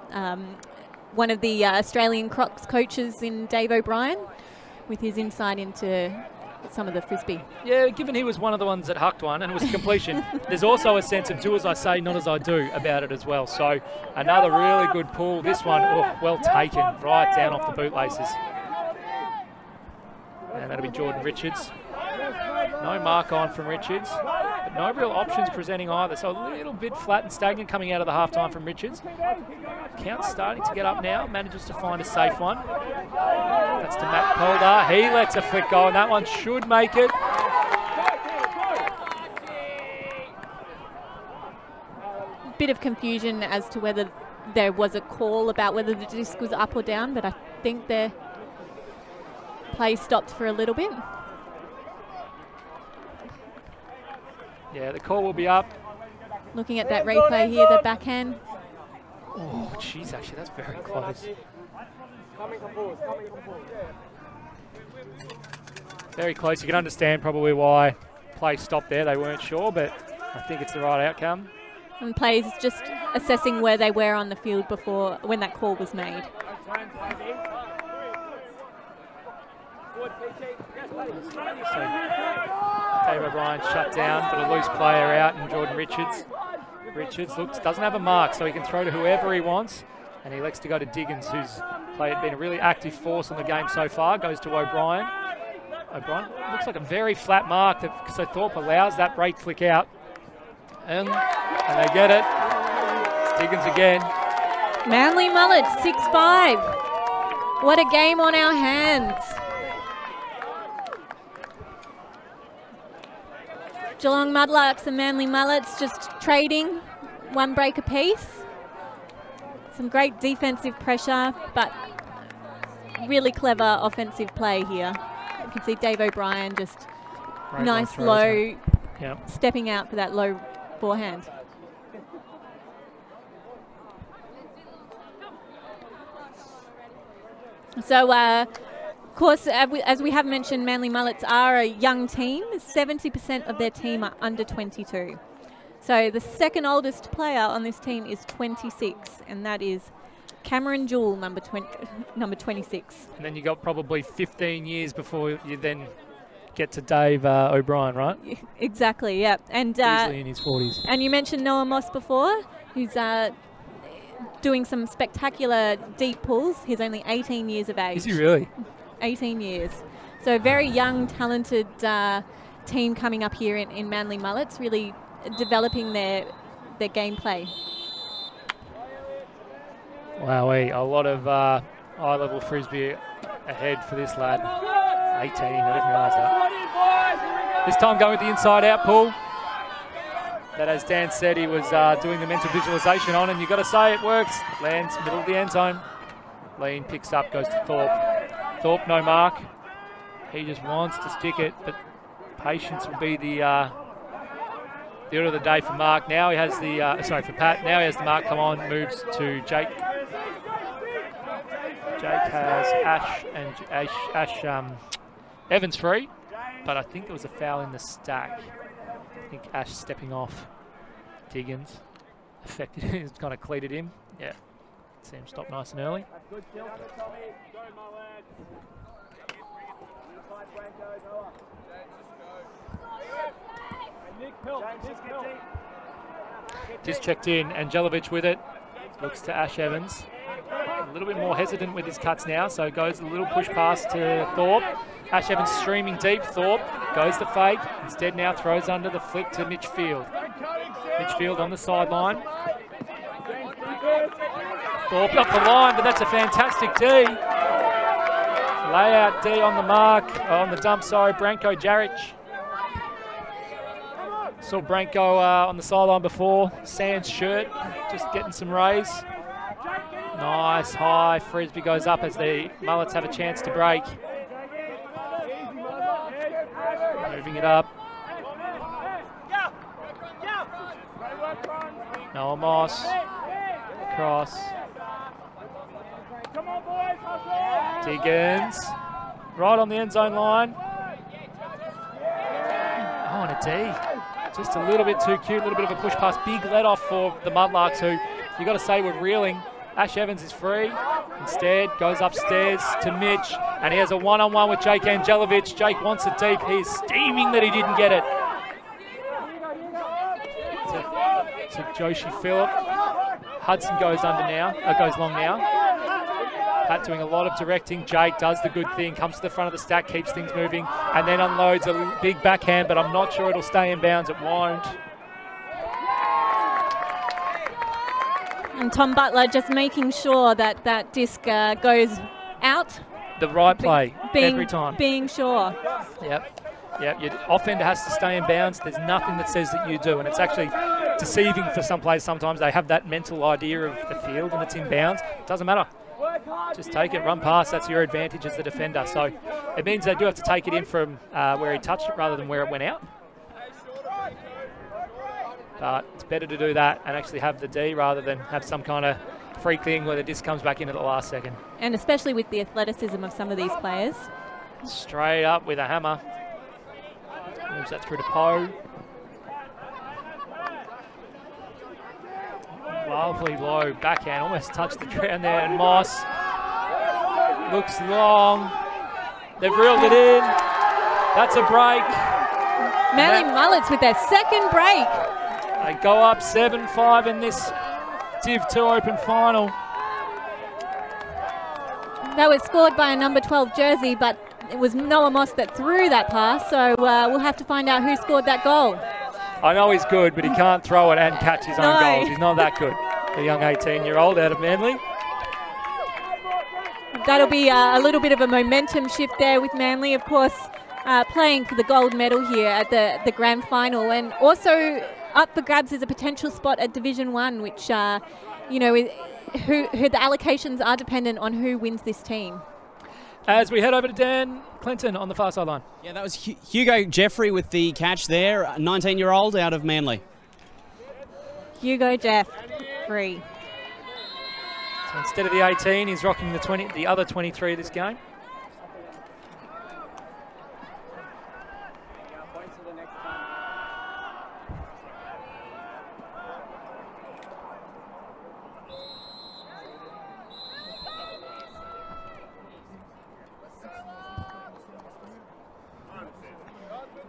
one of the Australian Crocs coaches in Dave O'Brien, with his insight into some of the frisbee. Yeah, given he was one of the ones that hucked one and it was a completion, there's also a sense of do as I say, not as I do about it as well. So another really good pull. This one, well taken, right down off the bootlaces. And that'll be Jordan Richards. No mark on from Richards, but no real options presenting either. So a little bit flat and stagnant coming out of the half-time from Richards. Count's starting to get up now, manages to find a safe one. That's to Matt Polder. He lets a flick go, and that one should make it. Bit of confusion as to whether there was a call about whether the disc was up or down, but I think their play stopped for a little bit. Yeah, the call will be up. Looking at that replay here, the backhand. Oh, jeez, actually, that's very close. Very close. You can understand probably why play stopped there. They weren't sure, but I think it's the right outcome. And players just assessing where they were on the field before, when that call was made. So Dave O'Brien shut down, but a loose player out, and Jordan Richards. Richards doesn't have a mark, so he can throw to whoever he wants, and he elects to go to Diggins, who's been a really active force on the game so far. Goes to O'Brien. O'Brien looks like a very flat mark, so Thorpe allows that break flick out, and they get it. It's Diggins again. Manly Mullets 6-5. What a game on our hands. Geelong Mudlarks and Manly Mullets just trading one break apiece. Some great defensive pressure, but really clever offensive play here. You can see Dave O'Brien just Great nice low, yep, stepping out for that low forehand. So, of course, as we have mentioned, Manly Mullets are a young team. 70% of their team are under 22. So the second oldest player on this team is 26, and that is Cameron Jewell, number 26. And then you got probably 15 years before you then get to Dave O'Brien, right? Exactly, yeah. And easily in his 40s. And you mentioned Noah Moss before, who's doing some spectacular deep pulls. He's only 18 years of age. Is he really? 18 years. So a very young, talented team coming up here in Manly Mullets, really developing their gameplay. Wowee, a lot of high-level frisbee ahead for this lad. 18, I didn't realise that. This time going with the inside-out pull. That, as Dan said, he was doing the mental visualisation on, and you've got to say it works. Lands middle of the end zone. Lean picks up, goes to Thorpe. Thorpe, no mark. He just wants to stick it, but patience will be the order of the day for Mark. Now he has the, for Pat. Now he has the mark come on, moves to Jake. Jake has Ash Evans free, but I think there was a foul in the stack. I think Ash stepping off Diggins affected him, kind of cleated him. Yeah. See him stop nice and early. Just checked in, Angelovic with it. Looks to Ash Evans. A little bit more hesitant with his cuts now, so goes a little push pass to Thorpe. Ash Evans streaming deep. Thorpe goes the fake. Instead now throws under the flick to Mitch Field. Mitch Field on the sideline. Thorpe up the line, but that's a fantastic D. Layout D on the mark, on the dump, sorry, Branko Jaric. Saw Branko on the sideline before, Sans shirt, just getting some raise. Nice, high, Frisbee goes up as the Mullets have a chance to break. Moving it up. Noah Moss, cross. Diggins, right on the end zone line. Oh, and a D. Just a little bit too cute, a little bit of a push pass. Big let off for the Mudlarks, who you got to say were reeling. Ash Evans is free. Instead, goes upstairs to Mitch, and he has a one-on-one with Jake Angelovic. Jake wants it deep. He's steaming that he didn't get it. To Joshi Phillip. Hudson goes under now, goes long now. Pat doing a lot of directing. Jake does the good thing, comes to the front of the stack, keeps things moving, and then unloads a big backhand, but I'm not sure it'll stay in bounds. It won't. And Tom Butler just making sure that that disc goes out. The right play every time. Being sure. Yep. Your offender has to stay in bounds. There's nothing that says that you do, and it's actually deceiving for some players. Sometimes they have that mental idea of the field and it's in bounds. It doesn't matter. Just take it, run past. That's your advantage as the defender. So it means they do have to take it in from where he touched it rather than where it went out. But it's better to do that and actually have the D rather than have some kind of freak thing where the disc comes back in at the last second. And especially with the athleticism of some of these players. Straight up with a hammer. Moves that through to Poe. Lovely low backhand, almost touched the ground there, and Moss looks long. They've reeled it in. That's a break. Manly Mullets with their second break. They go up 7-5 in this Div 2 Open final. That was scored by a number 12 jersey, but it was Noah Moss that threw that pass, so we'll have to find out who scored that goal. I know he's good, but he can't throw it and catch his own goals. He's not that good. The young 18-year-old out of Manly. That'll be a little bit of a momentum shift there with Manly, of course, playing for the gold medal here at the grand final, and also up for grabs is a potential spot at Division 1, which, you know, who the allocations are dependent on who wins this team. As we head over to Dan Clinton on the far sideline. Yeah, that was Hugo Jeffrey with the catch there, 19-year-old out of Manly. Hugo Jeff, free. So instead of the 18, he's rocking the other 23 this game.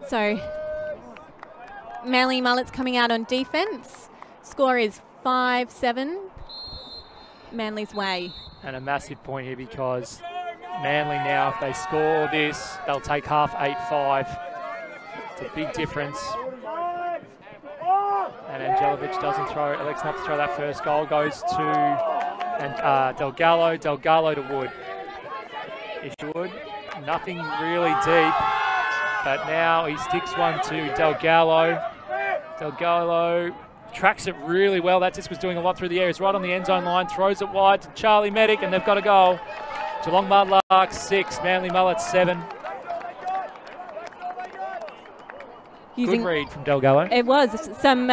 So, Manly Mullets coming out on defence. Score is 5-7. Manly's way. And a massive point here because Manly now, if they score this, they'll take half 8-5. It's a big difference. And Angelovic doesn't throw, elects not to throw that first goal, goes to Delgado to Wood. Wood, nothing really deep. But now he sticks one to Delgado. Delgado tracks it really well. That disc was doing a lot through the air. He's right on the end zone line, throws it wide to Charlie Medic, and they've got a goal. Geelong Mudlarks 6, Manly Mullets 7. Good read from Delgado. It was. Some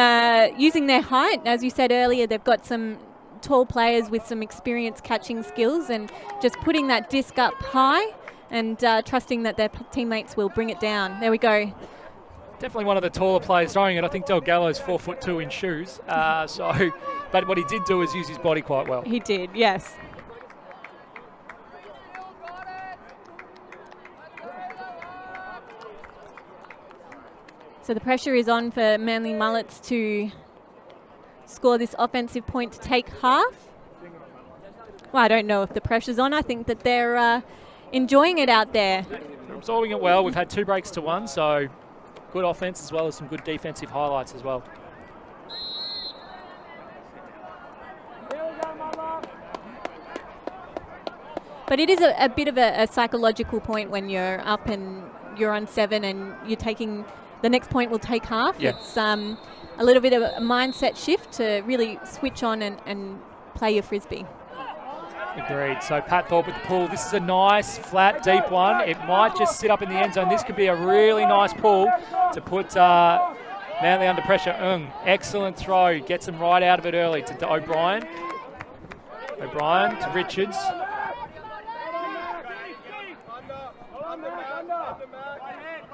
using their height, as you said earlier, they've got some tall players with some experienced catching skills, and just putting that disc up high and trusting that their teammates will bring it down. There we go. Definitely one of the taller players throwing it. I think Delgado's 4'2" in shoes. So But what he did do is use his body quite well. He did, yes. So the pressure is on for Manly Mullets to score this offensive point to take half. Well, I don't know if the pressure's on. I think that they're enjoying it out there. They're absorbing it well. We've had 2 breaks to 1, so good offense as well as some good defensive highlights as well. But it is a bit of a psychological point when you're up and you're on 7 and you're taking, the next point will take half. Yeah. It's a little bit of a mindset shift to really switch on and play your frisbee. Agreed. So Pat Thorpe with the pull. This is a nice, flat, deep one. It might just sit up in the end zone. This could be a really nice pull to put Manly under pressure. Excellent throw. Gets them right out of it early to O'Brien. O'Brien to Richards.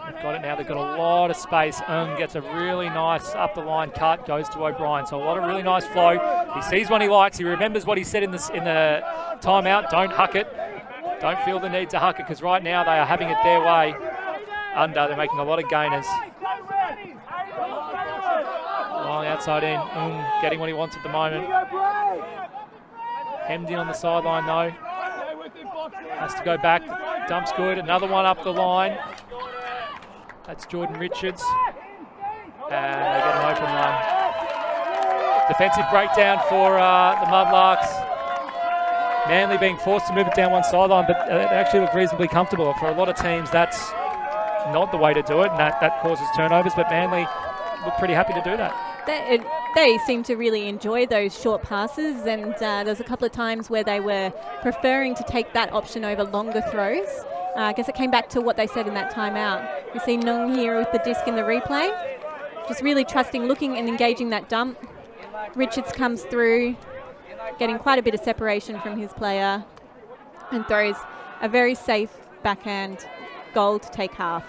They've got it now. They've got a lot of space. Gets a really nice up the line cut. Goes to O'Brien. So a lot of really nice flow. He sees what he likes. He remembers what he said in the timeout. Don't huck it. Don't feel the need to huck it because right now they are having it their way. Under. They're making a lot of gainers. Long outside in. Getting what he wants at the moment. Hemmed in on the sideline though. Has to go back. Dump's good. Another one up the line. That's Jordan Richards. And they get an open one. Defensive breakdown for the Mudlarks. Manly being forced to move it down one sideline, but they actually look reasonably comfortable. For a lot of teams, that's not the way to do it, and that causes turnovers, but Manly look pretty happy to do that. They seem to really enjoy those short passes, and there's a couple of times where they were preferring to take that option over longer throws. I guess it came back to what they said in that timeout. You see Nung here with the disc in the replay. Just really trusting, looking and engaging that dump. Richards comes through, getting quite a bit of separation from his player and throws a very safe backhand goal to take half.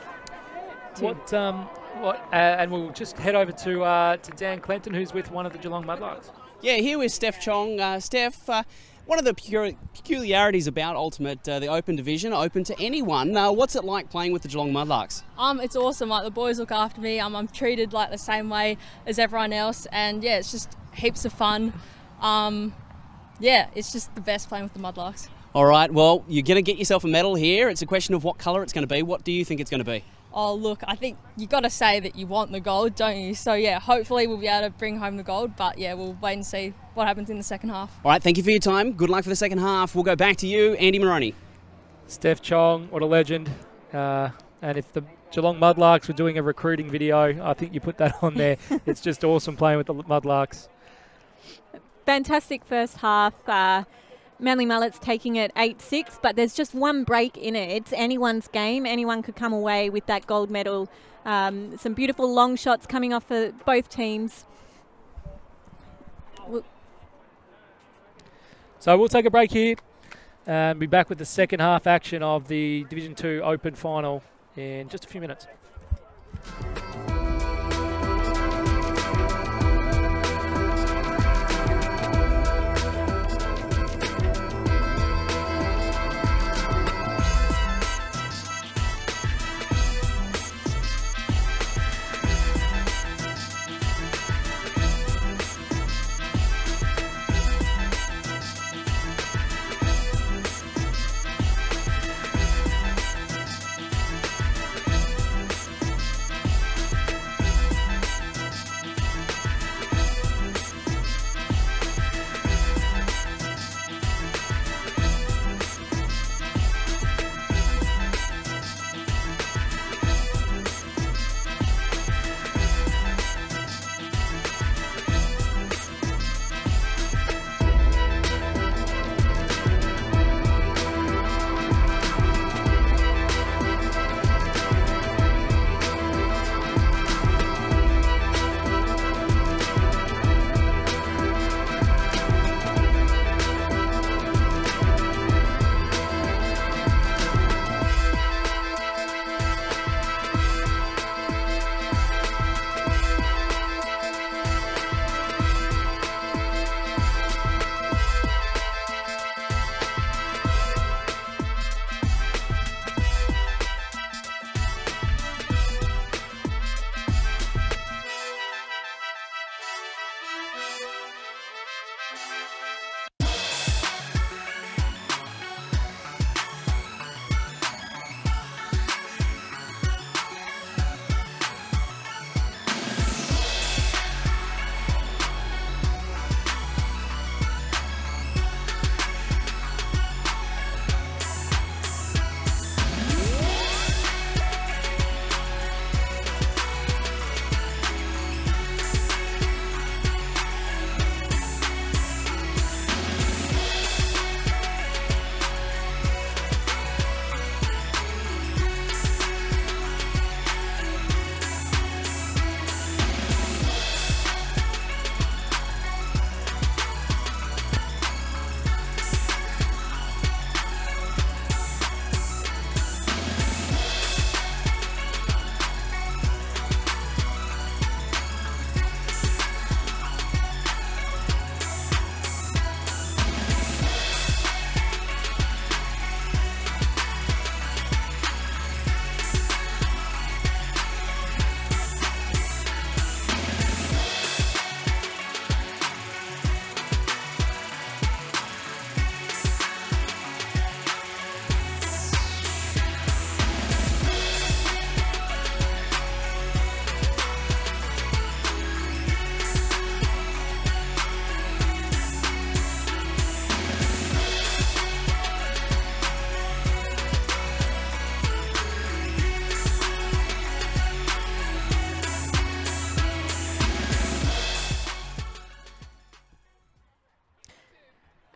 And we'll just head over to Dan Clenton, who's with one of the Geelong Mudlarks. Yeah, here with Steph Chong. Steph, one of the peculiarities about Ultimate, the open division, open to anyone. What's it like playing with the Geelong Mudlarks? It's awesome. Like, the boys look after me. I'm treated like the same way as everyone else, and yeah, it's just heaps of fun. Yeah, it's just the best playing with the Mudlarks. All right, well, you're going to get yourself a medal here. It's a question of what colour it's going to be. What do you think it's going to be? Oh, look, I think you got to say that you want the gold, don't you? So, yeah, hopefully we'll be able to bring home the gold. But, yeah, we'll wait and see what happens in the second half. All right, thank you for your time. Good luck for the second half. We'll go back to you, Andy Moroney. Steph Chong, what a legend. And if the Geelong Mudlarks were doing a recruiting video, I think you put that on there. It's just awesome playing with the Mudlarks. Fantastic first half. Manly Mullets taking it 8-6, but there's just one break in it. It's anyone's game. Anyone could come away with that gold medal. Some beautiful long shots coming off for both teams. So we'll take a break here and be back with the second half action of the Division 2 Open Final in just a few minutes.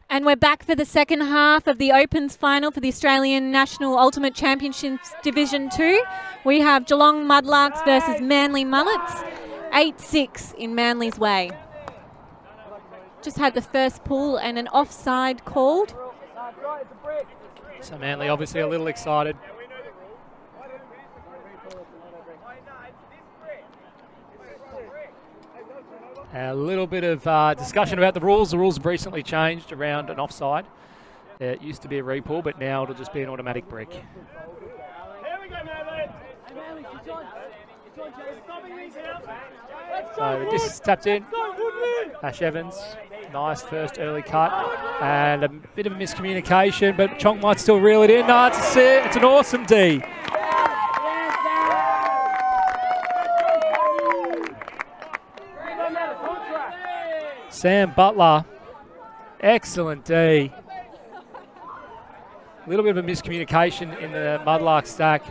And we're back for the second half of the Opens final for the Australian National Ultimate Championships Division 2. We have Geelong Mudlarks versus Manly Mullets, 8-6 in Manly's way. Just had the first pull and an offside called. So Manly obviously a little excited. A little bit of discussion about the rules. The rules have recently changed around an offside. It used to be a repull, but now it'll just be an automatic break. So the disc is tapped in. Ash Evans, nice first early cut. And a bit of a miscommunication, but Chonk might still reel it in. No, it's an awesome D. Sam Butler, excellent D. A little bit of a miscommunication in the Mudlark stack.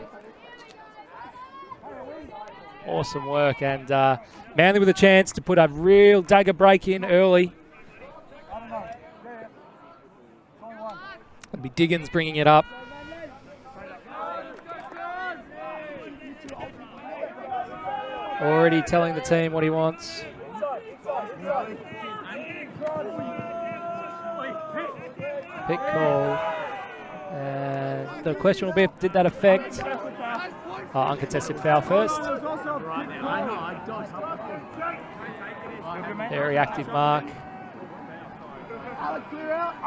Awesome work, and Manly with a chance to put a real dagger break in early. It'll be Diggins bringing it up. Already telling the team what he wants. Pick call. And the question will be, did that affect uncontested foul first? Very active mark.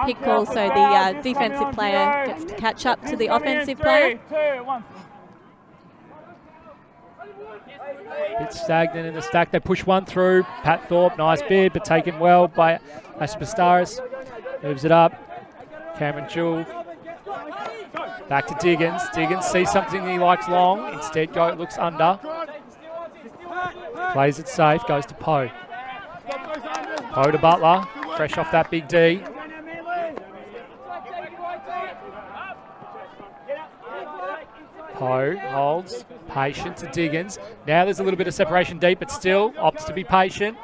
Pick call, so the defensive player gets to catch up to the offensive player. Bit stagnant in the stack. They push one through. Pat Thorpe, nice bid, but taken well by Aspastaris. Moves it up. Cameron Jewell. Back to Diggins. Diggins sees something he likes long. Instead, looks under. Plays it safe. Goes to Poe. Poe to Butler. Fresh off that big D. Poe holds. Patient to Diggins. Now there's a little bit of separation deep, but still opts to be patient.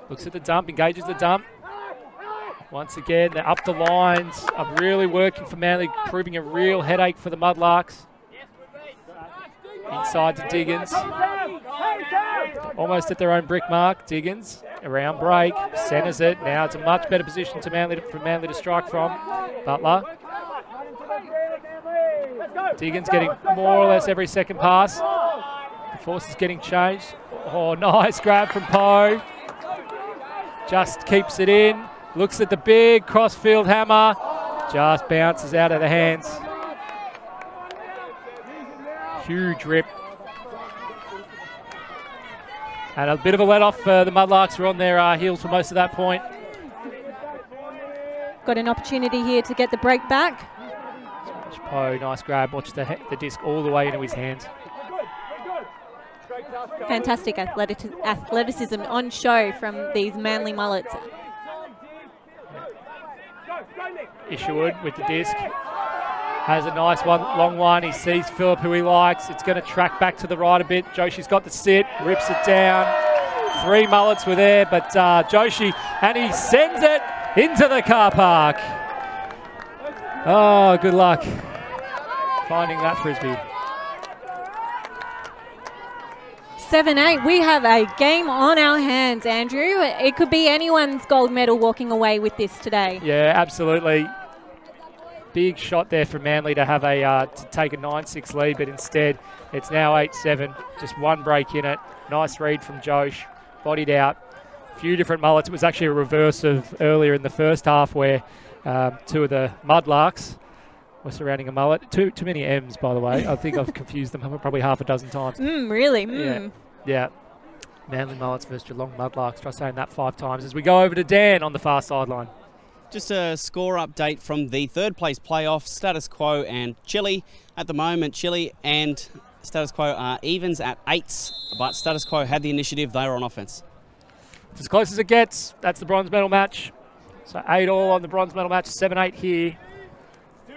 Looks at the dump, engages the dump. Once again, they're up the lines, are really working for Manly, proving a real headache for the Mudlarks. Inside to Diggins. Almost at their own brick mark. Diggins, around break, centres it. Now it's a much better position for Manly to strike from. Butler. Diggins getting more or less every second pass. The force is getting changed. Oh, nice grab from Poe. Just keeps it in. Looks at the big cross-field hammer. Just bounces out of the hands. Huge rip. And a bit of a let-off for the Mudlarks, who are on their heels for most of that point. Got an opportunity here to get the break back. Poe, nice grab. Watch the disc all the way into his hands. Fantastic athleticism on show from these Manly Mullets. Isherwood with the disc. Has a nice one, long one. He sees Phillip, who he likes. It's going to track back to the right a bit. Joshi's got the sit, rips it down. 3 Mullets were there, but Joshi, and he sends it into the car park. Oh, good luck finding that frisbee. 7-8. We have a game on our hands, Andrew. It could be anyone's gold medal walking away with this today. Yeah, absolutely. Big shot there for Manly to have to take a 9-6 lead, but instead it's now 8-7. Just one break in it. Nice read from Josh. Bodied out. A few different Mullets. It was actually a reverse of earlier in the first half where 2 of the Mudlarks were surrounding a Mullet. Too many M's, by the way. I think I've confused them probably half a dozen times. Really? Yeah. Manly Mullets versus Geelong Mudlarks. Try saying that 5 times as we go over to Dan on the far sideline. Just a score update from the third place playoff. Status quo and Chile. At the moment, Chile and status quo are evens at 8s, but status quo had the initiative. They were on offense. It's as close as it gets. That's the bronze medal match. So 8 all on the bronze medal match. 7-8 here.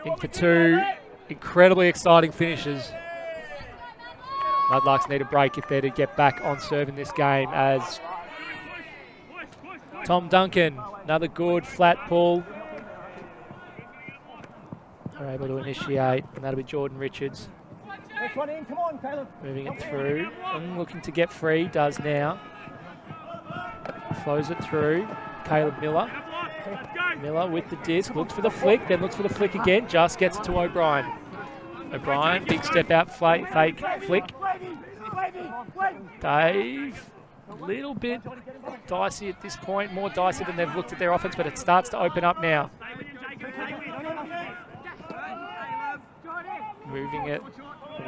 In for 2 incredibly exciting finishes. Mudlarks need a break if they're to get back on serve in this game, as Tom Duncan, another good flat pull. Are able to initiate, and that'll be Jordan Richards. Moving it through, and looking to get free, does now. Flows it through, Caleb Miller. Miller with the disc, looks for the flick, then looks for the flick again, just gets it to O'Brien. O'Brien, big step out, fake flick. Dave, a little bit dicey at this point, more dicey than they've looked at their offense, but it starts to open up now. Moving it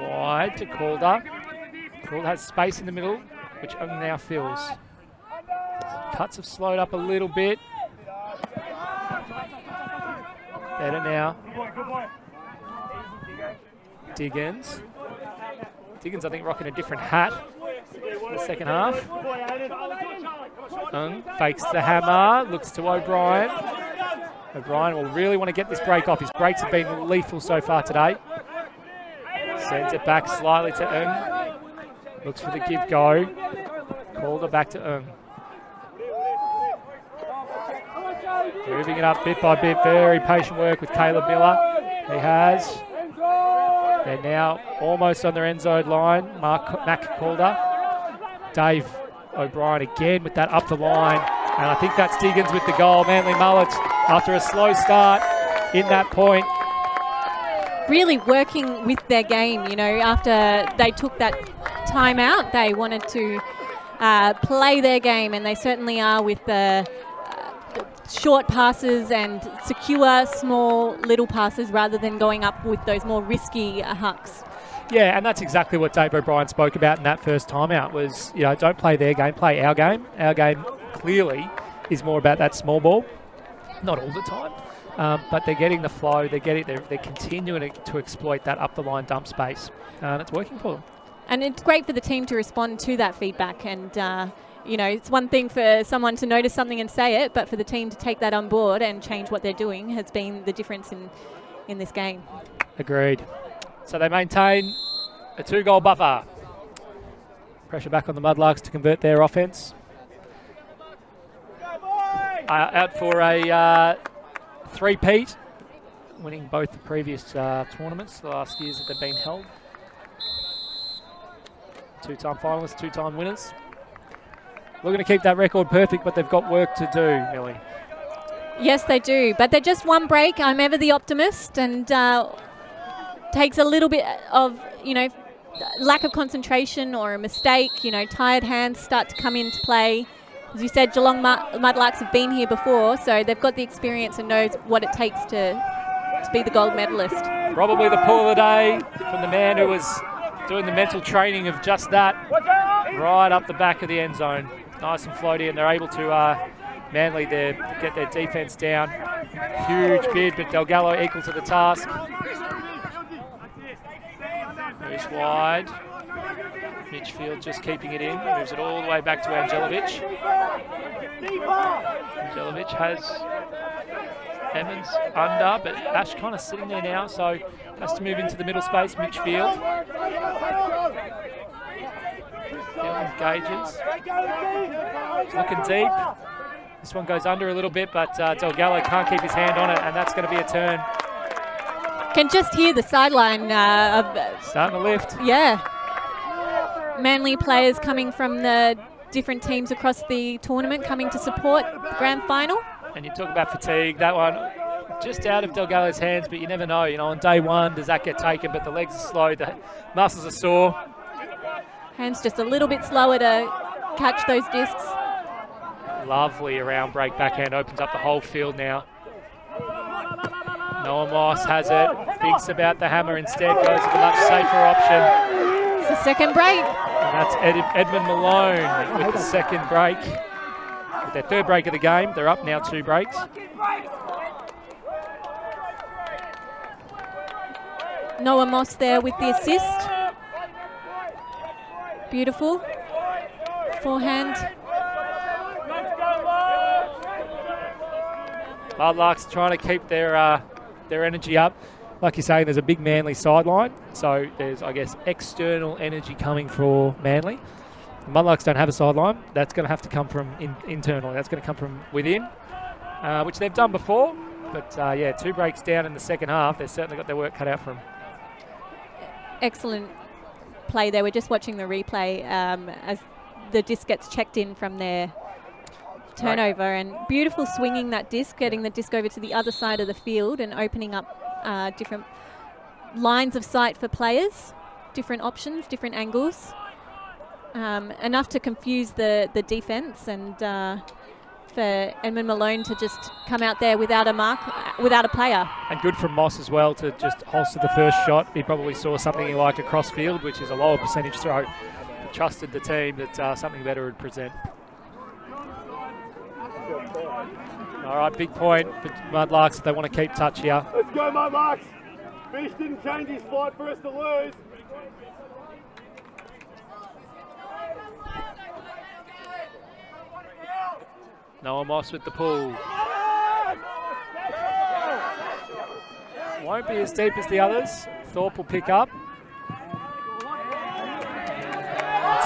wide to Calder. Calder has space in the middle, which Ung now fills. Cuts have slowed up a little bit. Better now. Diggins. Diggins, I think, rocking a different hat for the second half. Fakes the hammer, looks to O'Brien. O'Brien will really want to get this break off. His breaks have been lethal so far today. Sends it back slightly to Ung. Looks for the give-go. Calder back to Ung. Moving it up bit by bit. Very patient work with Caleb Miller. He has. They're now almost on their end zone line. Mac Calder. Dave O'Brien again with that up the line. And I think that's Diggins with the goal. Manly Mullets, after a slow start in that point. Really working with their game, you know, after they took that time out, they wanted to play their game, and they certainly are with the short passes and secure, small, little passes rather than going up with those more risky hucks. Yeah, and that's exactly what Dave O'Brien spoke about in that first timeout was, you know, don't play their game, play our game. Our game clearly is more about that small ball. Not all the time, but they're getting the flow, they're continuing to exploit that up the line dump space, and it's working for them. And it's great for the team to respond to that feedback, and you know, it's one thing for someone to notice something and say it, but for the team to take that on board and change what they're doing has been the difference in this game. Agreed. So they maintain a 2-goal buffer. Pressure back on the Mudlarks to convert their offense. Out for a 3-peat, winning both the previous tournaments, the last years that they've been held. 2-time finalists, 2-time winners. Looking to keep that record perfect, but they've got work to do, Millie. Yes, they do, but they're just one break. I'm ever the optimist, and takes a little bit of, you know, lack of concentration or a mistake. You know, tired hands start to come into play. As you said, Geelong Mudlarks have been here before, so they've got the experience and knows what it takes to be the gold medalist. Probably the pull of the day from the man who was doing the mental training of just that. right up the back of the end zone. Nice and floaty, and they're able to, Manly, get their defence down. Huge bid, but Delgado equal to the task. Moves wide. Mitchfield just keeping it in. Moves it all the way back to Angelovic. Angelovic has Emmons under, but Ash kind of sitting there now, so has to move into the middle space. Mitchfield. Engages. Looking deep. This one goes under a little bit, but Delgado can't keep his hand on it, and that's going to be a turn. Can just hear the sideline starting to lift. Yeah. Manly players coming from the different teams across the tournament coming to support the grand final. And you talk about fatigue, that one just out of Delgado's hands, but you never know. You know, on day one, does that get taken? But the legs are slow, the muscles are sore. Hands just a little bit slower to catch those discs. Lovely around break backhand, opens up the whole field now. Noah Moss has it, thinks about the hammer instead, goes with a much safer option. It's the second break. And that's Edmund Malone with the second break. With their third break of the game, they're up now 2 breaks. Noah Moss there with the assist. Beautiful. Forehand. Mudlarks trying to keep their energy up. Like you're saying, there's a big Manly sideline, so there's, I guess, external energy coming for Manly. The Mudlarks don't have a sideline. That's going to have to come from internally. That's going to come from within, which they've done before. But, yeah, 2 breaks down in the second half. They've certainly got their work cut out for them. Excellent play there. We're just watching the replay as the disc gets checked in from their turnover, and beautiful swinging that disc, getting the disc over to the other side of the field and opening up different lines of sight for players, different options, different angles, enough to confuse the defence, and for Edmund Malone to just come out there without a mark, without a player. And good from Moss as well to just holster the first shot. He probably saw something he liked across field, which is a lower percentage throw. He trusted the team that something better would present. All right, big point for Mudlarks if they want to keep touch here. Let's go, Mudlarks! Fish didn't change his flight for us to lose. Noah Moss with the pull. Won't be as deep as the others. Thorpe will pick up.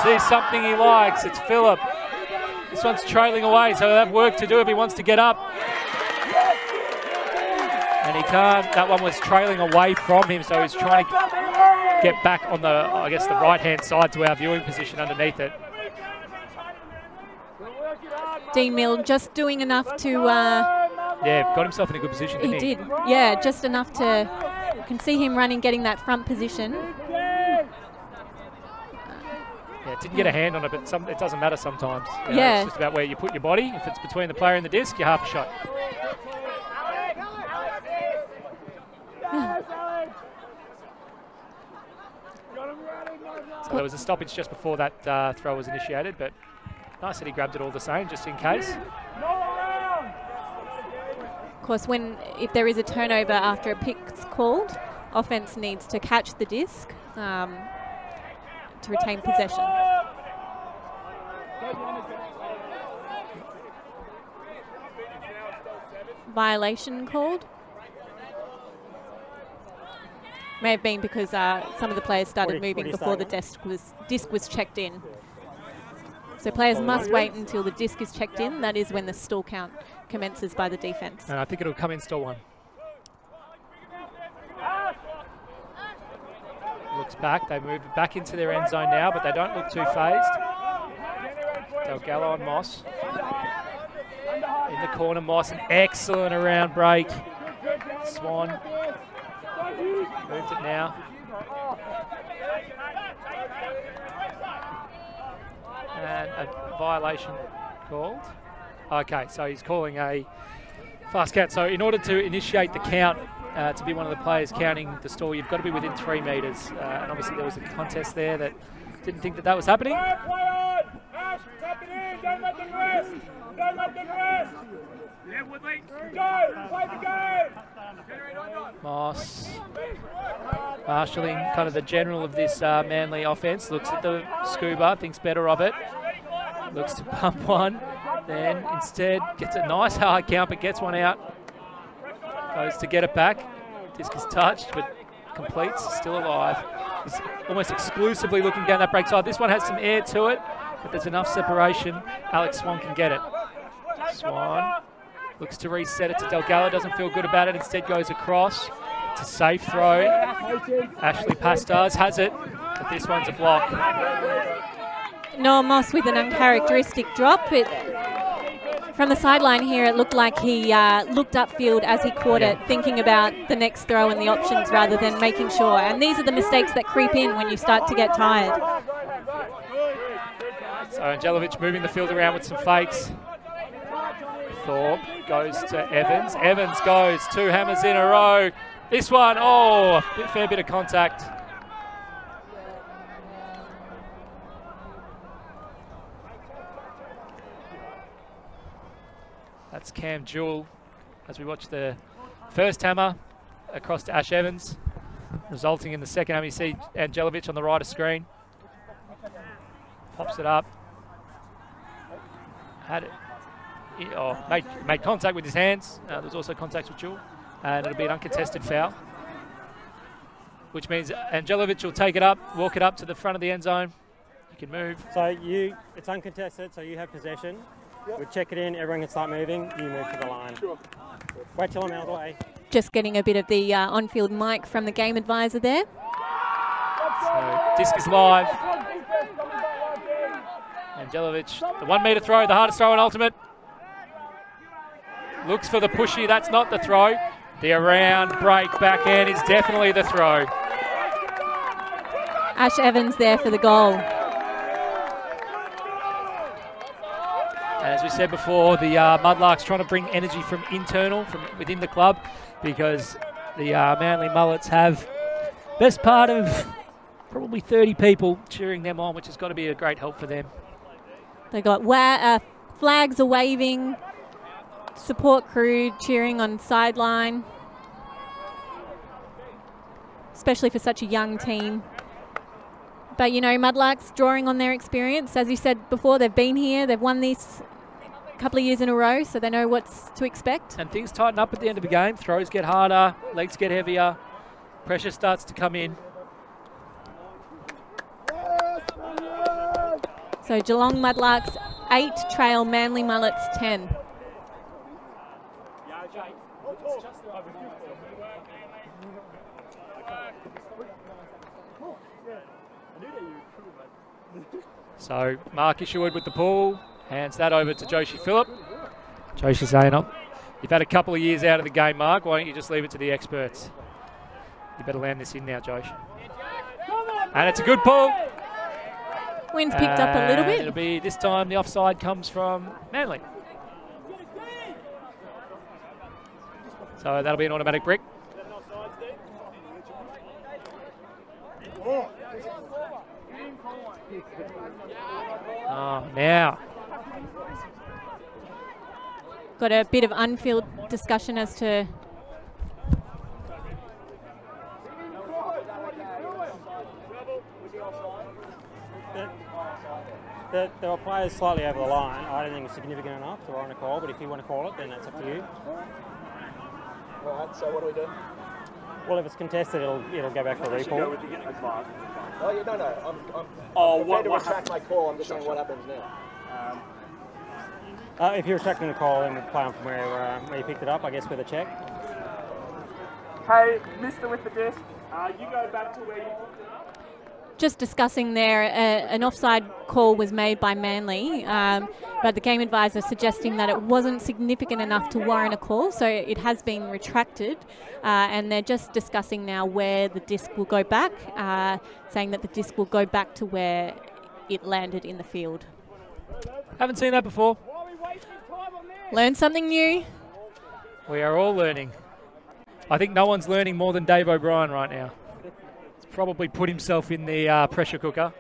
See something he likes. It's Phillip. This one's trailing away, so he'll have work to do if he wants to get up. And he can't. That one was trailing away from him, so he's trying to get back on the, I guess, the right-hand side to our viewing position underneath it. Dean Mill just doing enough to... yeah, got himself in a good position, didn't he? He did, yeah, just enough to... You can see him running, getting that front position. Yeah, didn't get a hand on it, but it doesn't matter sometimes. You know, yeah. It's just about where you put your body. If it's between the player and the disc, you're half a shot. So there was a stoppage just before that throw was initiated, but nice that he grabbed it all the same, just in case. Of course, if there is a turnover after a pick's called, offense needs to catch the disc to retain possession. Violation called. May have been because some of the players started moving before the disc was checked in. So players must wait until the disc is checked in. That is when the stall count commences by the defence. And I think it'll come in stall 1. Looks back. They move back into their end zone now, but they don't look too phased. Delgado and Moss. In the corner, Moss, an excellent around break. Swan moved it now. And a violation called. Okay, so he's calling a fast count. So in order to initiate the count, to be one of the players counting the stall, you've got to be within 3 metres. And obviously there was a contest there that Didn't think that that was happening. Moss marshalling kind of the general of this Manly offense. Looks at the scuba, thinks better of it. Looks to pump one, then instead gets a nice hard count, but gets one out. Goes to get it back. Disc is touched, but completes, still alive. He's almost exclusively looking down that break side. This one has some air to it, but there's enough separation. Alex Swan can get it. Swan looks to reset it to Delgado, doesn't feel good about it, instead goes across. It's a safe throw. Ashley Pastars has it, but this one's a block. Noah Moss with an uncharacteristic drop. From the sideline here, it looked like he looked upfield as he caught it, thinking about the next throw and the options rather than making sure. And these are the mistakes that creep in when you start to get tired. So Angelovic moving the field around with some fakes. Thorpe goes to Evans. Evans goes, 2 hammers in a row. This one, oh, a fair bit of contact. That's Cam Jewell as we watch the first hammer across to Ash Evans, resulting in the second hammer. You see Angelovic on the right of screen. Pops it up. Had it. Made contact with his hands. There's also contact with Jewell, and it'll be an uncontested foul, which means Angelovic will take it up, walk it up to the front of the end zone. You can move. So it's uncontested, so you have possession. We check it in, everyone can start moving, you move to the line. Sure. Wait till I'm out of the way. Just getting a bit of the on-field mic from the game advisor there. So disc is live. Angelovic, the 1 metre throw, the hardest throw in ultimate. Looks for the pushy, that's not the throw. The around break backhand is definitely the throw. Ash Evans there for the goal. And as we said before, the Mudlarks trying to bring energy from internal, from within the club, because the Manly Mullets have best part of probably 30 people cheering them on, which has got to be a great help for them. They got flags are waving, support crew cheering on sideline, especially for such a young team. But, you know, Mudlarks drawing on their experience. As you said before, they've been here, they've won this a couple of years in a row, so they know what's to expect. And things tighten up at the end of the game. Throws get harder, legs get heavier, pressure starts to come in. So Geelong Mudlarks 8, trail Manly Mullets 10. So Mark Isherwood with the pull, hands that over to Joshi Phillip. Joshi saying, oh, you've had a couple of years out of the game, Mark. Why don't you just leave it to the experts? You better land this in now, Josh. And it's a good pull. Wind's picked up a little bit. It'll be this time the offside comes from Manly. So that'll be an automatic brick. Oh, now. Got a bit of on-field discussion as to there were players slightly over the line. I don't think it's significant enough to warrant a call, but if you want to call it, then that's up to you. All right, so what do we do? Well, if it's contested, it'll go back for a recall. Oh, yeah, no. I'm prepared to retract my call. I'm just saying what happens now. If you're retracting the call, then we'll play on from where you picked it up, I guess, with a check. Hey, mister with the disc, you go back to where you picked it up. just discussing there, an offside call was made by Manly, but the game advisor suggesting that it wasn't significant enough to warrant a call, so it has been retracted, and they're just discussing now where the disc will go back, saying that the disc will go back to where it landed in the field. Haven't seen that before. Learn something new. We are all learning. I think no one's learning more than Dave O'Brien right now. He's probably put himself in the pressure cooker.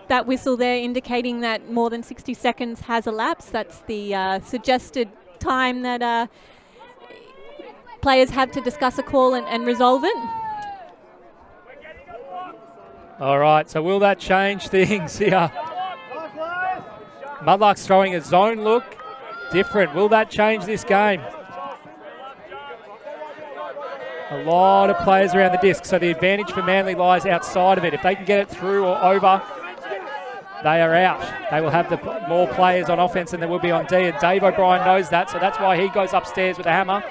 that whistle there indicating that more than 60 seconds has elapsed. That's the suggested time that players have to discuss a call and resolve it. All right, so will that change things here? Mudlarks throwing a zone look. Different. Will that change this game? A lot of players around the disc, so the advantage for Manly lies outside of it. If they can get it through or over, they are out. They will have more players on offense than there will be on D, and Dave O'Brien knows that, so that's why he goes upstairs with a hammer,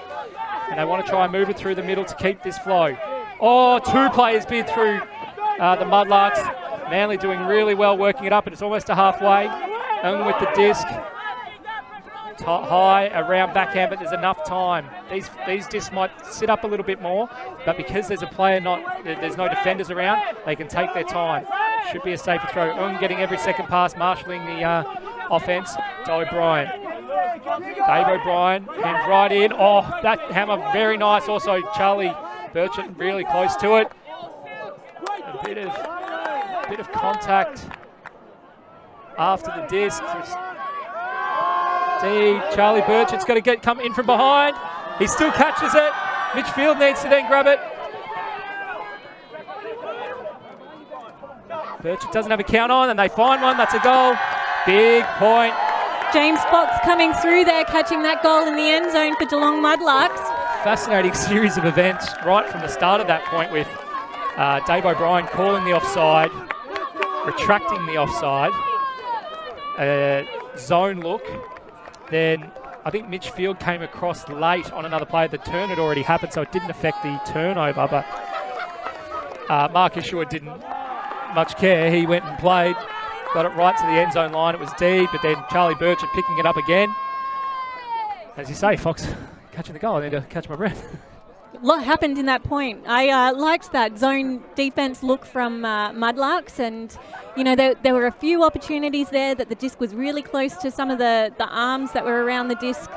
and they want to try and move it through the middle to keep this flow. Oh, 2 players bid through the Mudlarks. Manly doing really well working it up, and it's almost to halfway. And with the disc. High around backhand, but there's enough time. These discs might sit up a little bit more, but because there's a player there's no defenders around, they can take their time. Should be a safer throw. Getting every second pass, marshalling the offense to O'Brien. Dave O'Brien, and right in. Oh, that hammer, very nice. Also, Charlie Burchett really close to it. A bit of contact after the disc. Charlie Burchett's got to come in from behind. He still catches it. Mitch Field needs to then grab it. Burchett doesn't have a count on, and they find one. That's a goal. Big point. James Fox coming through there, catching that goal in the end zone for Geelong Mudlarks. Fascinating series of events right from the start of that point, with Dave O'Brien calling the offside, retracting the offside, zone look. Then I think Mitch Field came across late on another play. The turn had already happened, so it didn't affect the turnover. But Mark Isherwood didn't much care. He went and played, got it right to the end zone line. It was deep, but then Charlie Burchett picking it up again. As you say, Fox catching the goal. I need to catch my breath. A lot happened in that point. I liked that zone defense look from Mudlarks, and you know there were a few opportunities there that the disc was really close to some of the arms that were around the disc,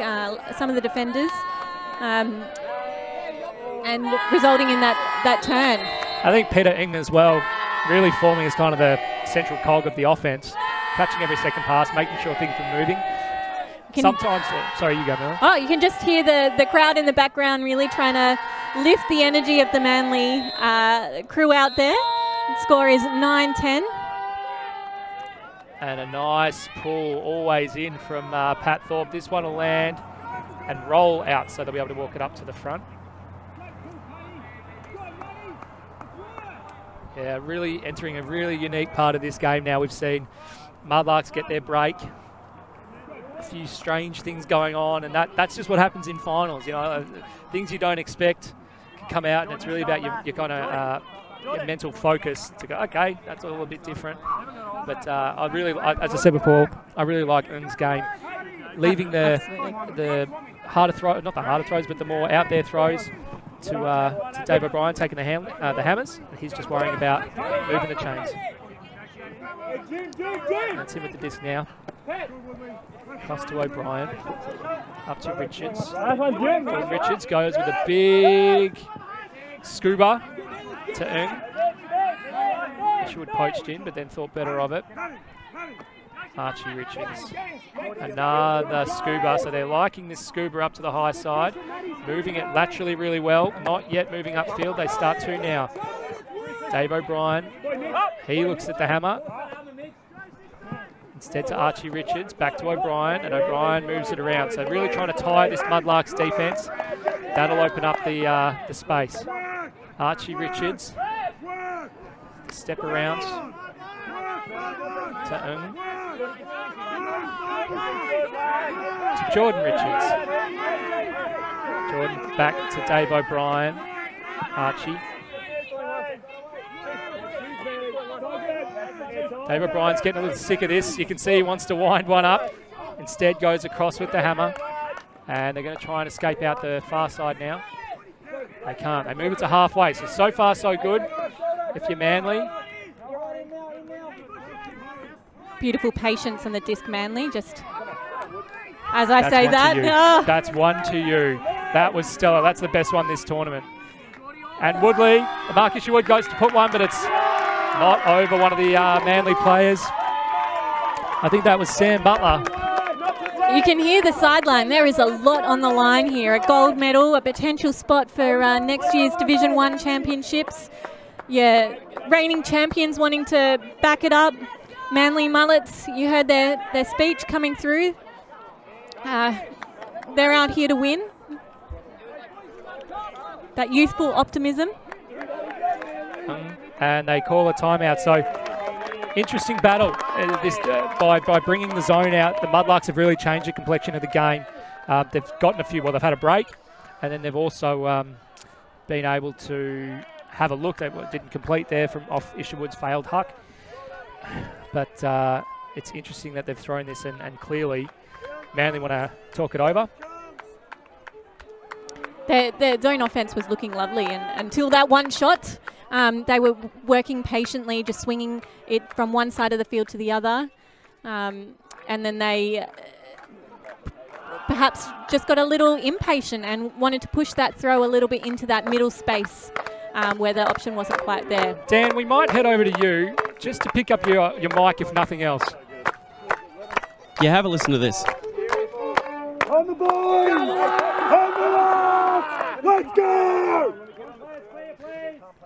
some of the defenders, and resulting in that turn. I think Peter Ing as well, really forming as kind of the central cog of the offense, catching every second pass, making sure things were moving. Sometimes, sorry, you go, Miller. Oh, you can just hear the crowd in the background really trying to lift the energy of the Manly crew out there. The score is 9-10. And a nice pull always in from Pat Thorpe. This one will land and roll out, so they'll be able to walk it up to the front. Yeah, really entering a really unique part of this game now. We've seen Mudlarks get their break. A few strange things going on, and that's just what happens in finals. You know, things you don't expect can come out, and it's really about your kind of your mental focus to go, okay, that's all a bit different. But as I said before, I really like Ng's game, leaving the harder throw, not the harder throws, but the more out there throws to Dave O'Brien taking the hammers. He's just worrying about moving the chains. That's him with the disc now. Cross to O'Brien, up to Richards. And Richards goes with a big scuba to Ng. Isherwood poached in, but then thought better of it. Archie Richards. Another scuba, so they're liking this scuba up to the high side. Moving it laterally really well, not yet moving upfield. They start to now. Dave O'Brien, he looks at the hammer. Instead to Archie Richards, back to O'Brien, and O'Brien moves it around. So really trying to tie this Mudlarks defence. That'll open up the space. Archie Richards, step around to Ng. To Jordan Richards. Jordan back to Dave O'Brien. Archie. Dave O'Brien's getting a little sick of this. You can see he wants to wind one up. Instead goes across with the hammer. And they're going to try and escape out the far side now. They can't. They move it to halfway. So far, so good. If you're Manly. Beautiful patience on the disc, Manly. Just as I say that. Oh. That's one to you. That was stellar. That's the best one this tournament. And Woodley, Mark Isherwood goes to put one, but it's Not over one of the Manly players. I think that was Sam Butler. You can hear the sideline. There is a lot on the line here. A gold medal, a potential spot for next year's Division 1 championships. Yeah, reigning champions wanting to back it up. Manly Mullets, you heard their speech coming through. They're out here to win. That youthful optimism. And they call a timeout. So interesting battle. By bringing the zone out, the Mudlarks have really changed the complexion of the game. They've gotten a few, well, they've had a break, and then they've also been able to have a look. They didn't complete there from off Isherwood's failed huck. But it's interesting that they've thrown this, and clearly Manly want to talk it over. Their zone offense was looking lovely, and until that one shot, they were working patiently, just swinging it from one side of the field to the other. And then they perhaps just got a little impatient and wanted to push that throw a little bit into that middle space where the option wasn't quite there. Dan, we might head over to you just to pick up your mic, if nothing else. Yeah, have a listen to this. On the boys! On the left! Let's go!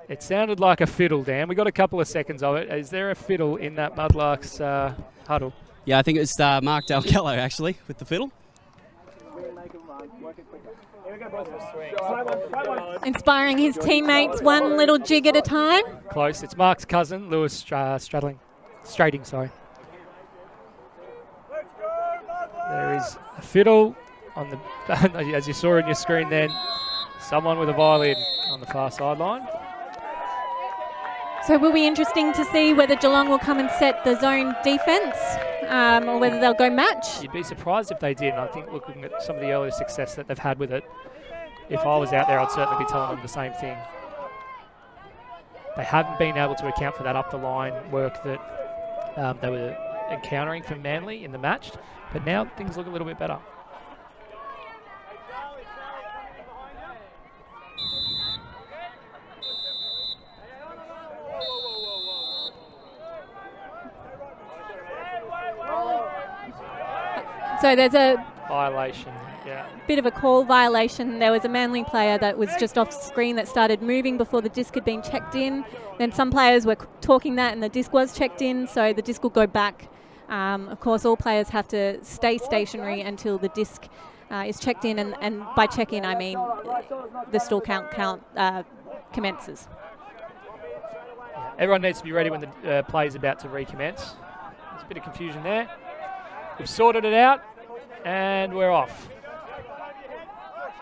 It sounded like a fiddle, Dan. We got a couple of seconds of it. Is there a fiddle in that Mudlarks huddle? Yeah, I think it's Mark Dalgello, actually, with the fiddle. Inspiring his teammates one little jig at a time. Close. It's Mark's cousin, Lewis Strating, sorry. There is a fiddle on the, as you saw on your screen then, someone with a violin on the far sideline. So it will be interesting to see whether Geelong will come and set the zone defence or whether they'll go match. You'd be surprised if they did. And I think looking at some of the earlier success that they've had with it, if I was out there, I'd certainly be telling them the same thing. They haven't been able to account for that up the line work that they were encountering from Manly in the match, but now things look a little bit better. So there's a violation, yeah. Bit of a call violation. There was a Manly player that was just off screen that started moving before the disc had been checked in. Then some players were talking that and the disc was checked in, so the disc will go back. Of course, all players have to stay stationary until the disc is checked in, and by check-in I mean the stall count commences. Yeah, everyone needs to be ready when the play is about to recommence. There's a bit of confusion there. We've sorted it out, and we're off.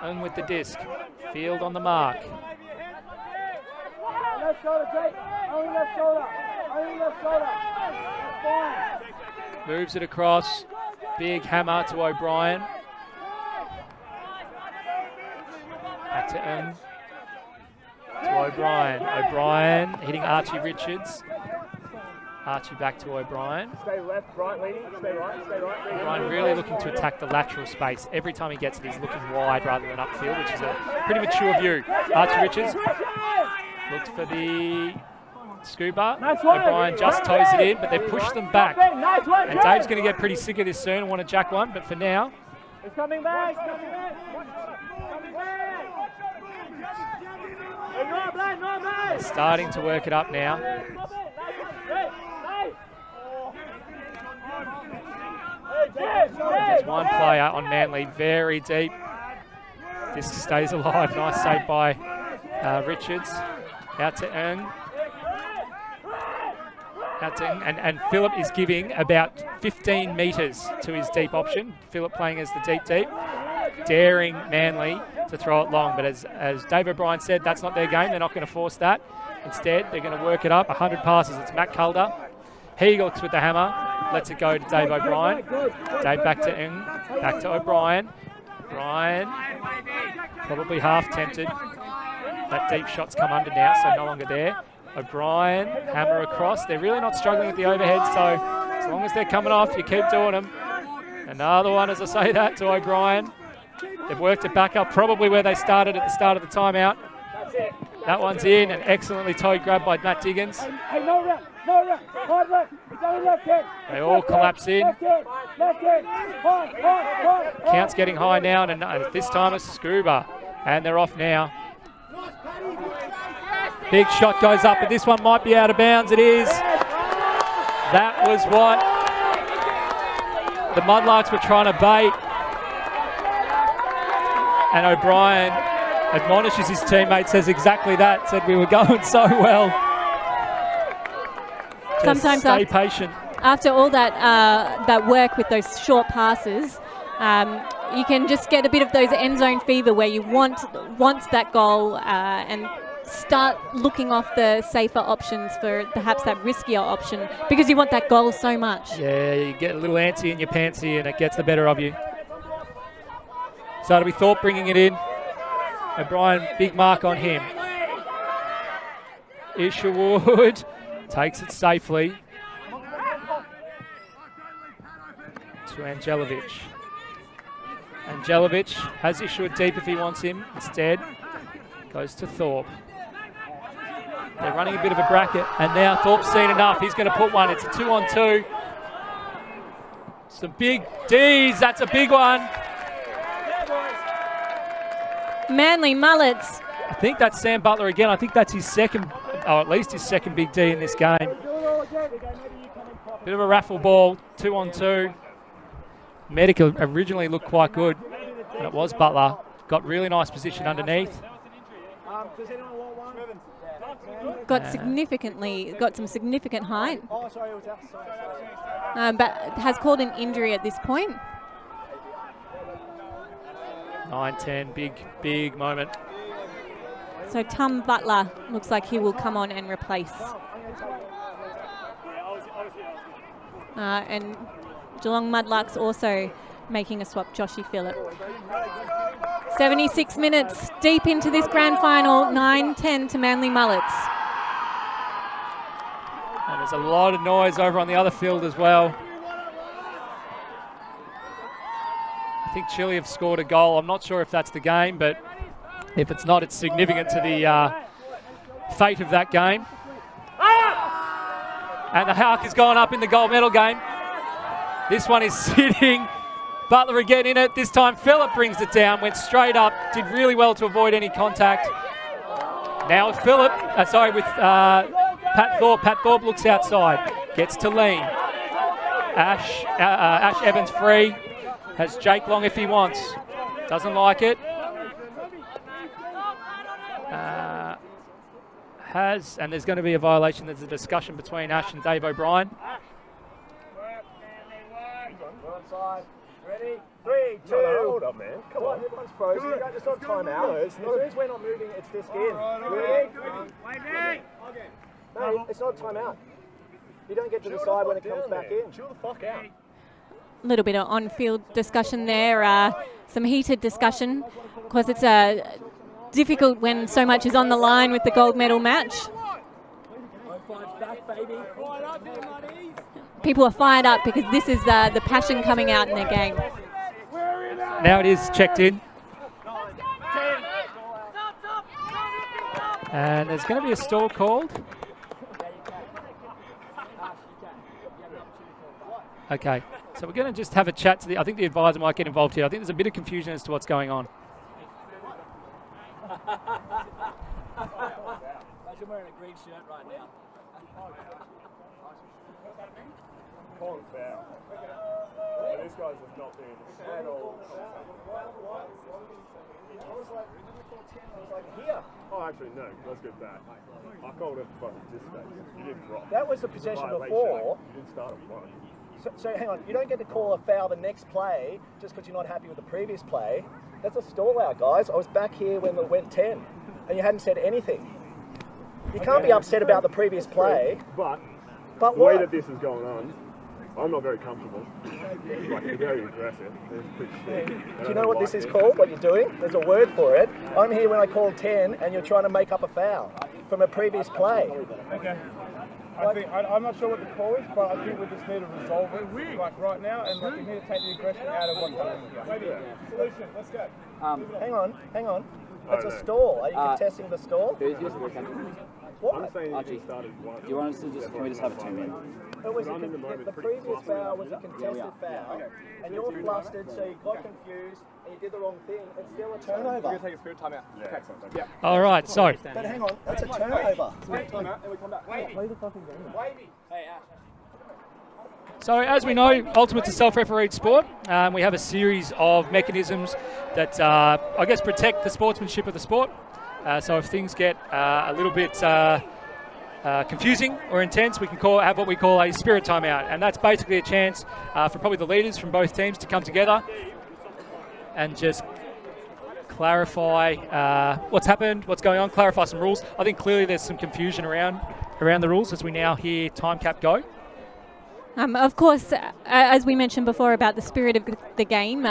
And with the disc, field on the mark. Left shoulder, Jake. Only left shoulder. Only left shoulder. That's fine. Moves it across. Big hammer to O'Brien. Back to Ng. To O'Brien. O'Brien hitting Archie Richards. Archie back to O'Brien. Stay left, right leaning. Stay right, stay right. O'Brien really looking to attack the lateral space. Every time he gets it, he's looking wide rather than upfield, which is a pretty mature view. Archie Richards looks for the scuba. O'Brien just toes it in, but they push them back. And Dave's going to get pretty sick of this soon and want to jack one, but for now... It's coming back. They're starting to work it up now. There's one player on Manly, very deep. This stays alive. Nice save by Richards. Out to Ng. And Phillip is giving about 15 metres to his deep option. Phillip playing as the deep, daring Manly to throw it long. But as Dave O'Brien said, that's not their game. They're not going to force that. Instead, they're going to work it up. 100 passes. It's Matt Calder. He looks with the hammer. Lets it go to Dave O'Brien. Dave back to Ng. Back to O'Brien. O'Brien probably half tempted. That deep shot's come under now, so no longer there. O'Brien, hammer across. They're really not struggling with the overhead, so as long as they're coming off, you keep doing them. Another one, as I say that, to O'Brien. They've worked it back up, probably where they started at the start of the timeout. That one's in, and excellently towed grab by Matt Diggins. Hey, no rep, hard left, it's only left hand. They all collapse in. Left hand, hard. Count's getting high now, and this time it's Scuba, and they're off now. Big shot goes up, but this one might be out of bounds. It is. That was what the Mudlarks were trying to bait. And O'Brien admonishes his teammate, says exactly that, said we were going so well. Just Sometimes stay patient. After all that work with those short passes, you can just get a bit of those end zone fever where you want that goal and start looking off the safer options for perhaps that riskier option because you want that goal so much. Yeah, you get a little antsy in your pantsy and it gets the better of you. So it'll be Thorpe bringing it in. O'Brien, big mark on him. Isherwood takes it safely to Angelovic. Angelovic has Isherwood deep if he wants him. Instead, goes to Thorpe. They're running a bit of a bracket, and now Thorpe's seen enough. He's going to put one. It's a 2-on-2. Some big Ds. That's a big one. Manly Mullets. I think that's Sam Butler again. I think that's his second, or at least his second big D in this game. Bit of a raffle ball, 2-on-2. Medic originally looked quite good, and it was Butler. Got really nice position underneath. Got some significant height. But has called an injury at this point. 9-10, big moment. So Tom Butler looks like he will come on and replace. And Geelong Mudlarks also making a swap, Joshy Phillip. 76 minutes deep into this grand final, 9-10 to Manly Mullets. And there's a lot of noise over on the other field as well. I think Chile have scored a goal. I'm not sure if that's the game, but if it's not, it's significant to the fate of that game. And the Hawk has gone up in the gold medal game. This one is sitting. Butler again in it. This time Phillip brings it down, went straight up, did really well to avoid any contact. Now with Phillip, with Pat Thorpe. Pat Thorpe looks outside, gets to lean. Ash Evans free. Has Jake Long if he wants. Doesn't like it. And there's going to be a violation. There's a discussion between Ash and Dave O'Brien. Ready? 3, 2. Hold up, man. Come on, everyone's frozen. It's not time out. No, as soon as we're not moving, it's this in. Ready? No, it's not time out. You don't get to decide when it comes back in. Chill the fuck out. A little bit of on-field discussion there, some heated discussion. Of course, it's difficult when so much is on the line with the gold medal match. People are fired up because this is the passion coming out in their game. Now it is checked in. And there's going to be a stall called. Okay, so we're going to just have a chat to I think the advisor might get involved here. I think there's a bit of confusion as to what's going on. Imagine wearing a green shirt right now. Call him foul. These guys have not been at all. Here. Oh, actually, no. Let's get back. I called it fucking distance. You didn't drop. That was the possession before. You didn't start at 1. So hang on, you don't get to call a foul the next play just because you're not happy with the previous play. That's a stall out, guys. I was back here when it went 10 and you hadn't said anything. You can't be upset about the previous play. But the way that this is going on, I'm not very comfortable. Like, you're very aggressive. Do you know what this is called, what you're doing? There's a word for it. I'm here when I called 10 and you're trying to make up a foul from a previous play. Okay. I'm not sure what the call is, but I think we just need to resolve it like right now, and we need to take the aggression out of what's going on. Solution, let's go. Hang on. It's a stall. Are you contesting the stall? Who's your spirit captain? What? I'm saying Archie started once. Do you want us to just, can we just have a 2-minute? It was the previous foul was a contested foul, and you're flustered, so you got confused, and you did the wrong thing. It's still a turnover. We're going to take a spirit timeout. Yeah. All right, so. But hang on, that's a turnover. Spirit timeout, and we come back. Play the fucking game. Wavy. Hey, Ash. So as we know, Ultimate's a self-refereed sport. We have a series of mechanisms that, I guess, protect the sportsmanship of the sport. So if things get a little bit confusing or intense, we can have what we call a spirit timeout. And that's basically a chance for probably the leaders from both teams to come together and just clarify what's happened, what's going on, clarify some rules. I think clearly there's some confusion around the rules as we now hear time cap go. Of course, as we mentioned before about the spirit of the game,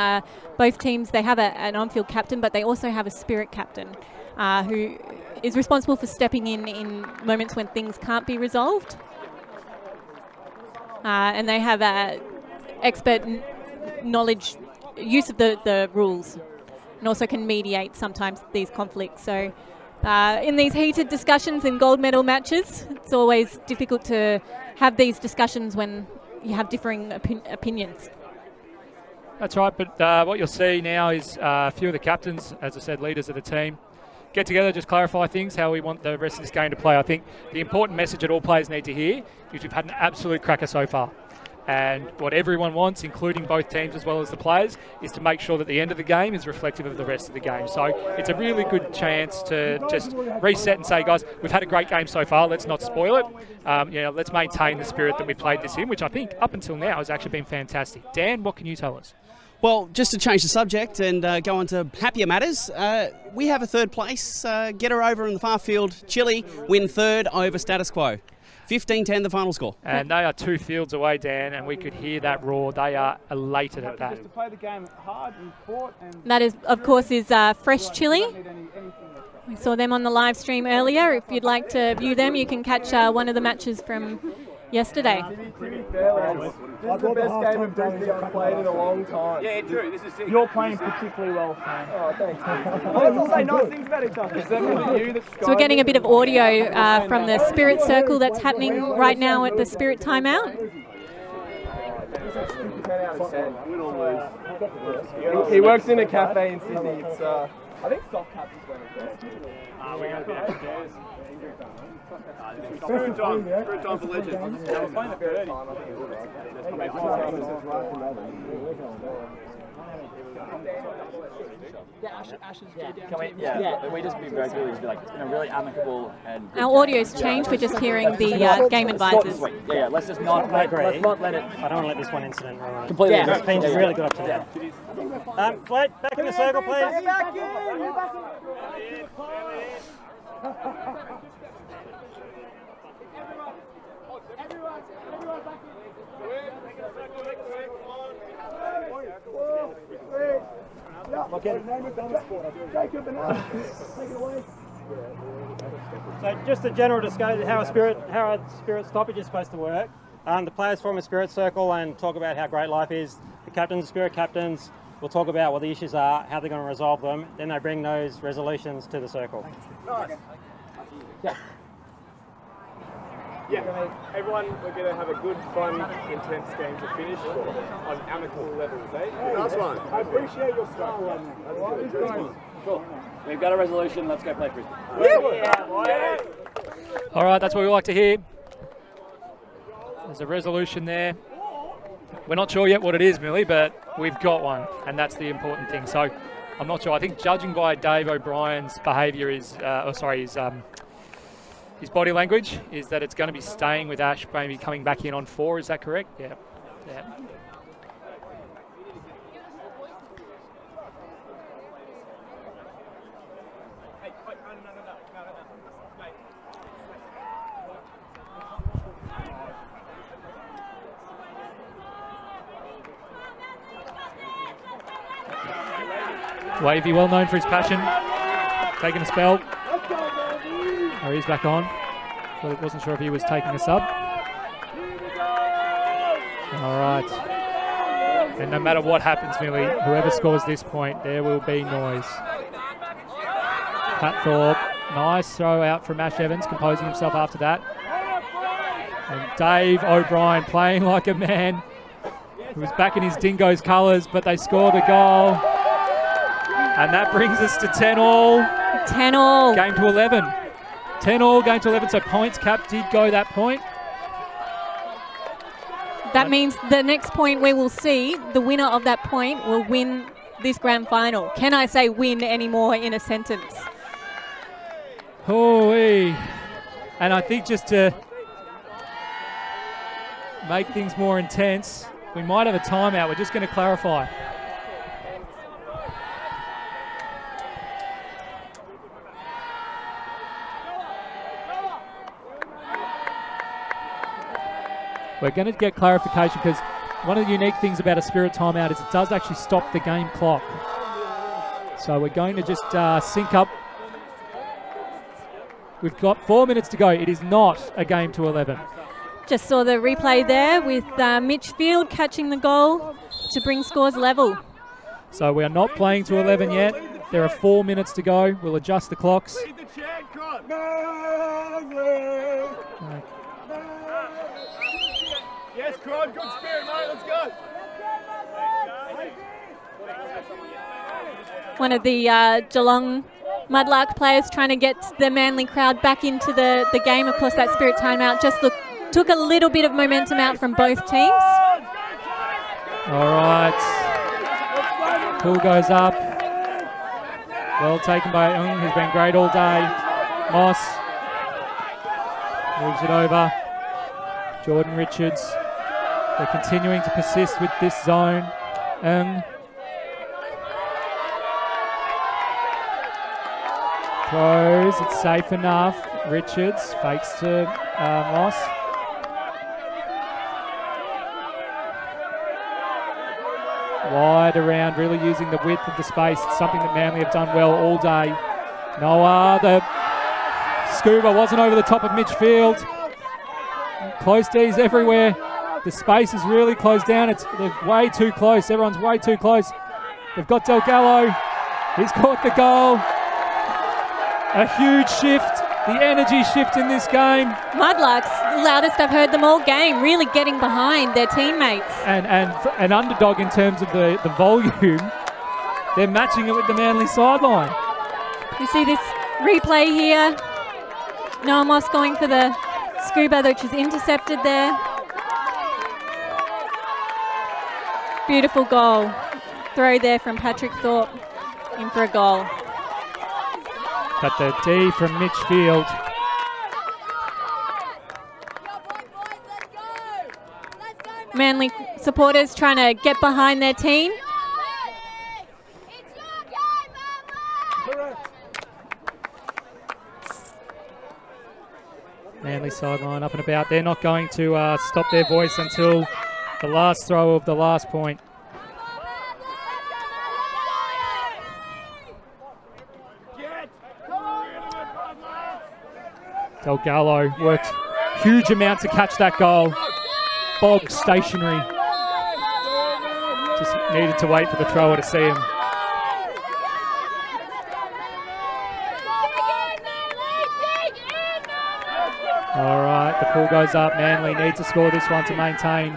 both teams, they have an on-field captain, but they also have a spirit captain who is responsible for stepping in moments when things can't be resolved. And they have expert knowledge, use of the rules, and also can mediate sometimes these conflicts. So in these heated discussions in gold medal matches, it's always difficult to have these discussions when you have differing opinions. That's right, but what you'll see now is a few of the captains, as I said, leaders of the team, get together, just clarify things, how we want the rest of this game to play. I think the important message that all players need to hear is we've had an absolute cracker so far. And what everyone wants, including both teams as well as the players, is to make sure that the end of the game is reflective of the rest of the game. So it's a really good chance to just reset and say, guys, we've had a great game so far. Let's not spoil it. Let's maintain the spirit that we played this in, which I think up until now has actually been fantastic. Dan, what can you tell us? Well, just to change the subject and go on to happier matters, we have a third place. Get her over in the far field. Chile win third over status quo. 15-10 the final score. And they are 2 fields away, Dan, and we could hear that roar. They are elated at that. Just to play the game hard and fought and That is, of course, is fresh chili. We saw them on the live stream earlier. If you'd like to view them, you can catch one of the matches from yesterday. This is the best game of Frisbee I've played in a long time. Yeah, Drew, this is sick. You're playing particularly well, Sam. Oh, thanks. Let's say nice things about each other. So we're getting a bit of audio from the Spirit Circle that's happening right now at the Spirit Timeout. He works in a cafe in Sydney. It's, I think soft cap is going to We're going to be upstairs. Spirit time for legends. We're playing the spirit time. Can we just be very clear, just be like, it's been a really amicable and Our audio's changed, we're just hearing the game advisors. Yeah, let's just not I agree. let's not let it. I don't want to let this one incident ruin it. Completely. Yeah, this team's really good up to now. Blake, back in the circle, please. So just a general discussion how a spirit stoppage is supposed to work. The players form a spirit circle and talk about how great life is. The captains, spirit captains, will talk about what the issues are, how they're going to resolve them. Then they bring those resolutions to the circle. Nice. Yeah. Yeah, everyone, we're going to have a good, fun, intense game to finish on amicable levels, eh? Nice one. I appreciate your style on that. Cool. We've got a resolution, let's go play Frisbee. Yeah. All right, that's what we like to hear. There's a resolution there. We're not sure yet what it is, Millie, but we've got one, and that's the important thing. So I'm not sure. I think judging by Dave O'Brien's behaviour is, his body language is that it's going to be staying with Ash, maybe coming back in on 4. Is that correct? Yeah. Yeah. Wavy, well known for his passion, taking a spell. Oh, he's back on. Well, I wasn't sure if he was taking a sub. All right. And no matter what happens, Millie, whoever scores this point, there will be noise. Pat Thorpe, nice throw out from Ash Evans, composing himself after that. And Dave O'Brien playing like a man who was back in his Dingoes colours, but they scored a goal. And that brings us to 10-all. 10-all. Game to 11. 10-all, game to 11, so points cap did go that point. That means the next point we will see, the winner of that point will win this grand final. Can I say win anymore in a sentence? Holy. And I think just to make things more intense, we might have a timeout. We're just going to clarify. We're going to get clarification because one of the unique things about a Spirit timeout is it does actually stop the game clock. So we're going to just sync up. We've got 4 minutes to go. It is not a game to 11. Just saw the replay there with Mitch Field catching the goal to bring scores level. So we are not playing to 11 yet. There are 4 minutes to go. We'll adjust the clocks. Yes, Cron, good spirit, mate, let's go. One of the Geelong Mudlark players trying to get the Manly crowd back into the game. Of course, that Spirit timeout just took a little bit of momentum out from both teams. All right. Pool goes up. Well taken by Ung, who's been great all day. Moss moves it over. Jordan Richards. They're continuing to persist with this zone. Throws, it's safe enough. Richards fakes to Moss. Wide around, really using the width of the space. It's something that Manly have done well all day. Noah, the scuba wasn't over the top of Mitch Field. Close D's everywhere. The space is really closed down. They're way too close. Everyone's way too close. They've got Delgallo. He's caught the goal. A huge shift. The energy shift in this game. Mudlarks, loudest I've heard them all game, really getting behind their teammates. And an underdog in terms of the volume. They're matching it with the Manly sideline. You see this replay here. Noah Moss going for the scuba, which is intercepted there. Beautiful goal. Throw there from Patrick Thorpe. In for a goal. But the D from Mitch Field. Manly supporters trying to get behind their team. Manly sideline up and about. They're not going to stop their voice until the last throw of the last point. Delgallo worked huge amount to catch that goal. Bog stationary. Just needed to wait for the thrower to see him. All right, the pull goes up. Manly needs to score this one to maintain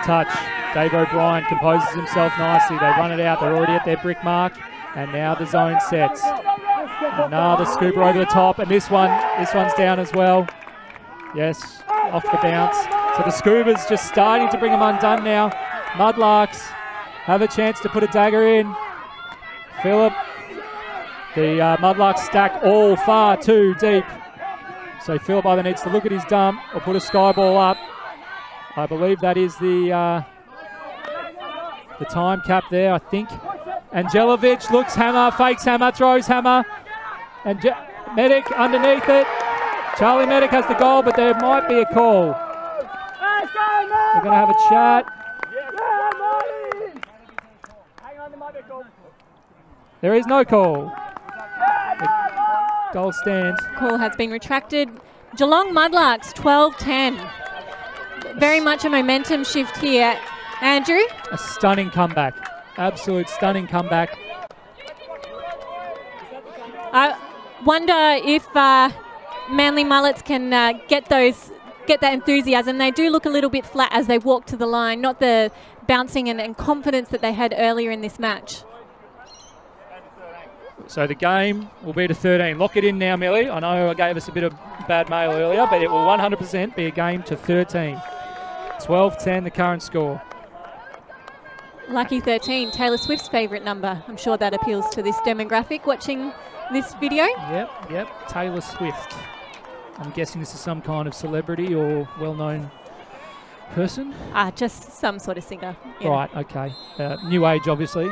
touch. Dave O'Brien composes himself nicely. They run it out. They're already at their brick mark. And now the zone sets. Another scooper over the top. And this one's down as well. Yes, off the bounce. So the scuba's just starting to bring them undone now. Mudlarks have a chance to put a dagger in. Phillip. The Mudlarks stack all far too deep. So Phillip either needs to look at his dump or put a sky ball up. I believe that is the time cap there, I think. Angelovic looks hammer, fakes hammer, throws hammer. And Medic underneath it. Charlie Medic has the goal, but there might be a call. We're going to have a chat. There is no call. The goal stands. Call has been retracted. Geelong Mudlarks 12-10. Very much a momentum shift here. Andrew? A stunning comeback. Absolute stunning comeback. wonder if Manly Mullets can get that enthusiasm. They do look a little bit flat as they walk to the line, not the bouncing and confidence that they had earlier in this match. So the game will be to 13. Lock it in now, Millie. I know I gave us a bit of bad mail earlier, but it will 100% be a game to 13. 12-10 the current score. Lucky 13, Taylor Swift's favourite number. I'm sure that appeals to this demographic watching this video. Yep, Taylor Swift. I'm guessing this is some kind of celebrity or well-known person? Just some sort of singer. Yeah. Right, okay. New age, obviously.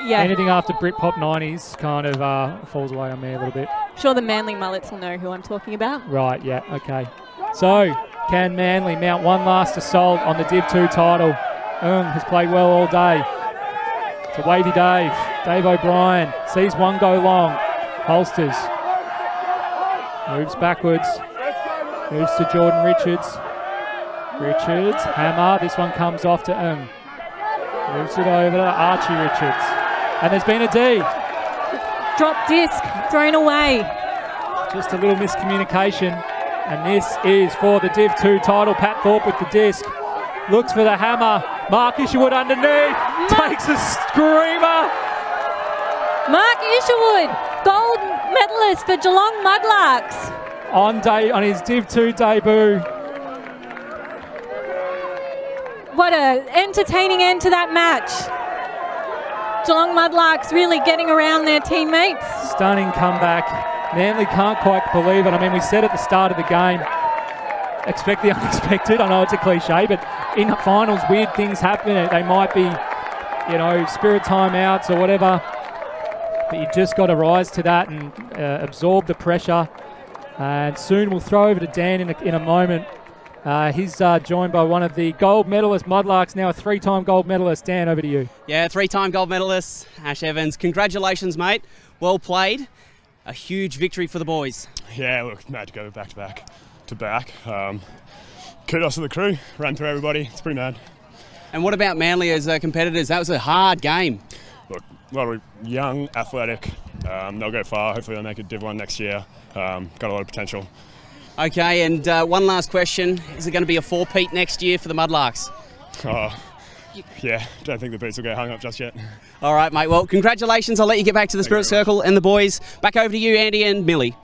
Yeah. Anything after Britpop 90s kind of falls away on me a little bit. Sure, the Manly Mullets will know who I'm talking about. Right, yeah, okay. So, can Manly mount one last assault on the Div 2 title? Has played well all day. To Wavy Dave. Dave O'Brien sees one go long. Holsters. Moves backwards. Moves to Jordan Richards. Richards, hammer. This one comes off to Moves it over to Archie Richards. And there's been a D. Drop disc, thrown away. Just a little miscommunication. And this is for the Div 2 title. Pat Thorpe with the disc. Looks for the hammer. Mark Isherwood underneath. Takes a screamer. Mark Isherwood, gold medalist for Geelong Mudlarks. On his Div 2 debut. What an entertaining end to that match. Geelong Mudlarks really getting around their teammates. Stunning comeback. Manly can't quite believe it. I mean, we said at the start of the game, expect the unexpected. I know it's a cliche, but in finals, weird things happen. They might be, spirit timeouts or whatever. But you just got to rise to that and absorb the pressure. And soon we'll throw over to Dan in a moment. He's joined by one of the gold medalist Mudlarks, now a 3-time gold medalist. Dan, over to you. Yeah, 3-time gold medalist, Ash Evans. Congratulations, mate. Well played. A huge victory for the boys. Yeah, look, mad to go back to back. Kudos to the crew. Ran through everybody. It's pretty mad. And what about Manly as competitors? That was a hard game. Look, a lot of young, athletic. They'll go far. Hopefully they'll make a Div 1 next year. Got a lot of potential. Okay, and one last question. Is it going to be a 4-peat next year for the Mudlarks? Yeah, don't think the boots will get hung up just yet. All right, mate. Well, congratulations. I'll let you get back to the Spirit Circle and the boys. Back over to you, Andy and Millie.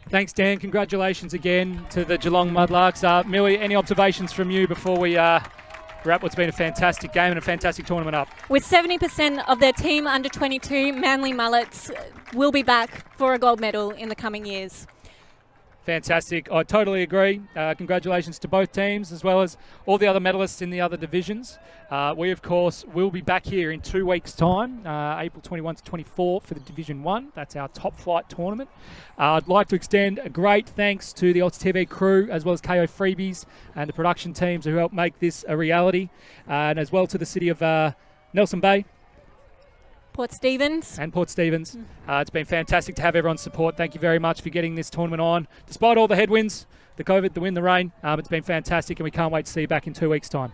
Thanks, Dan. Congratulations again to the Geelong Mudlarks. Millie, any observations from you before we wrap what's been a fantastic game and a fantastic tournament up? With 70% of their team under 22, Manly Mullets will be back for a gold medal in the coming years. Fantastic. I totally agree. Congratulations to both teams as well as all the other medalists in the other divisions. We, of course, will be back here in 2 weeks' time, April 21 to 24 for the Division 1. That's our top flight tournament. I'd like to extend a great thanks to the Odds TV crew as well as Kayo Freebies and the production teams who helped make this a reality, and as well to the city of Nelson Bay. Port Stephens. And Port Stephens. It's been fantastic to have everyone's support. Thank you very much for getting this tournament on. Despite all the headwinds, the COVID, the wind, the rain, it's been fantastic and we can't wait to see you back in 2 weeks' time.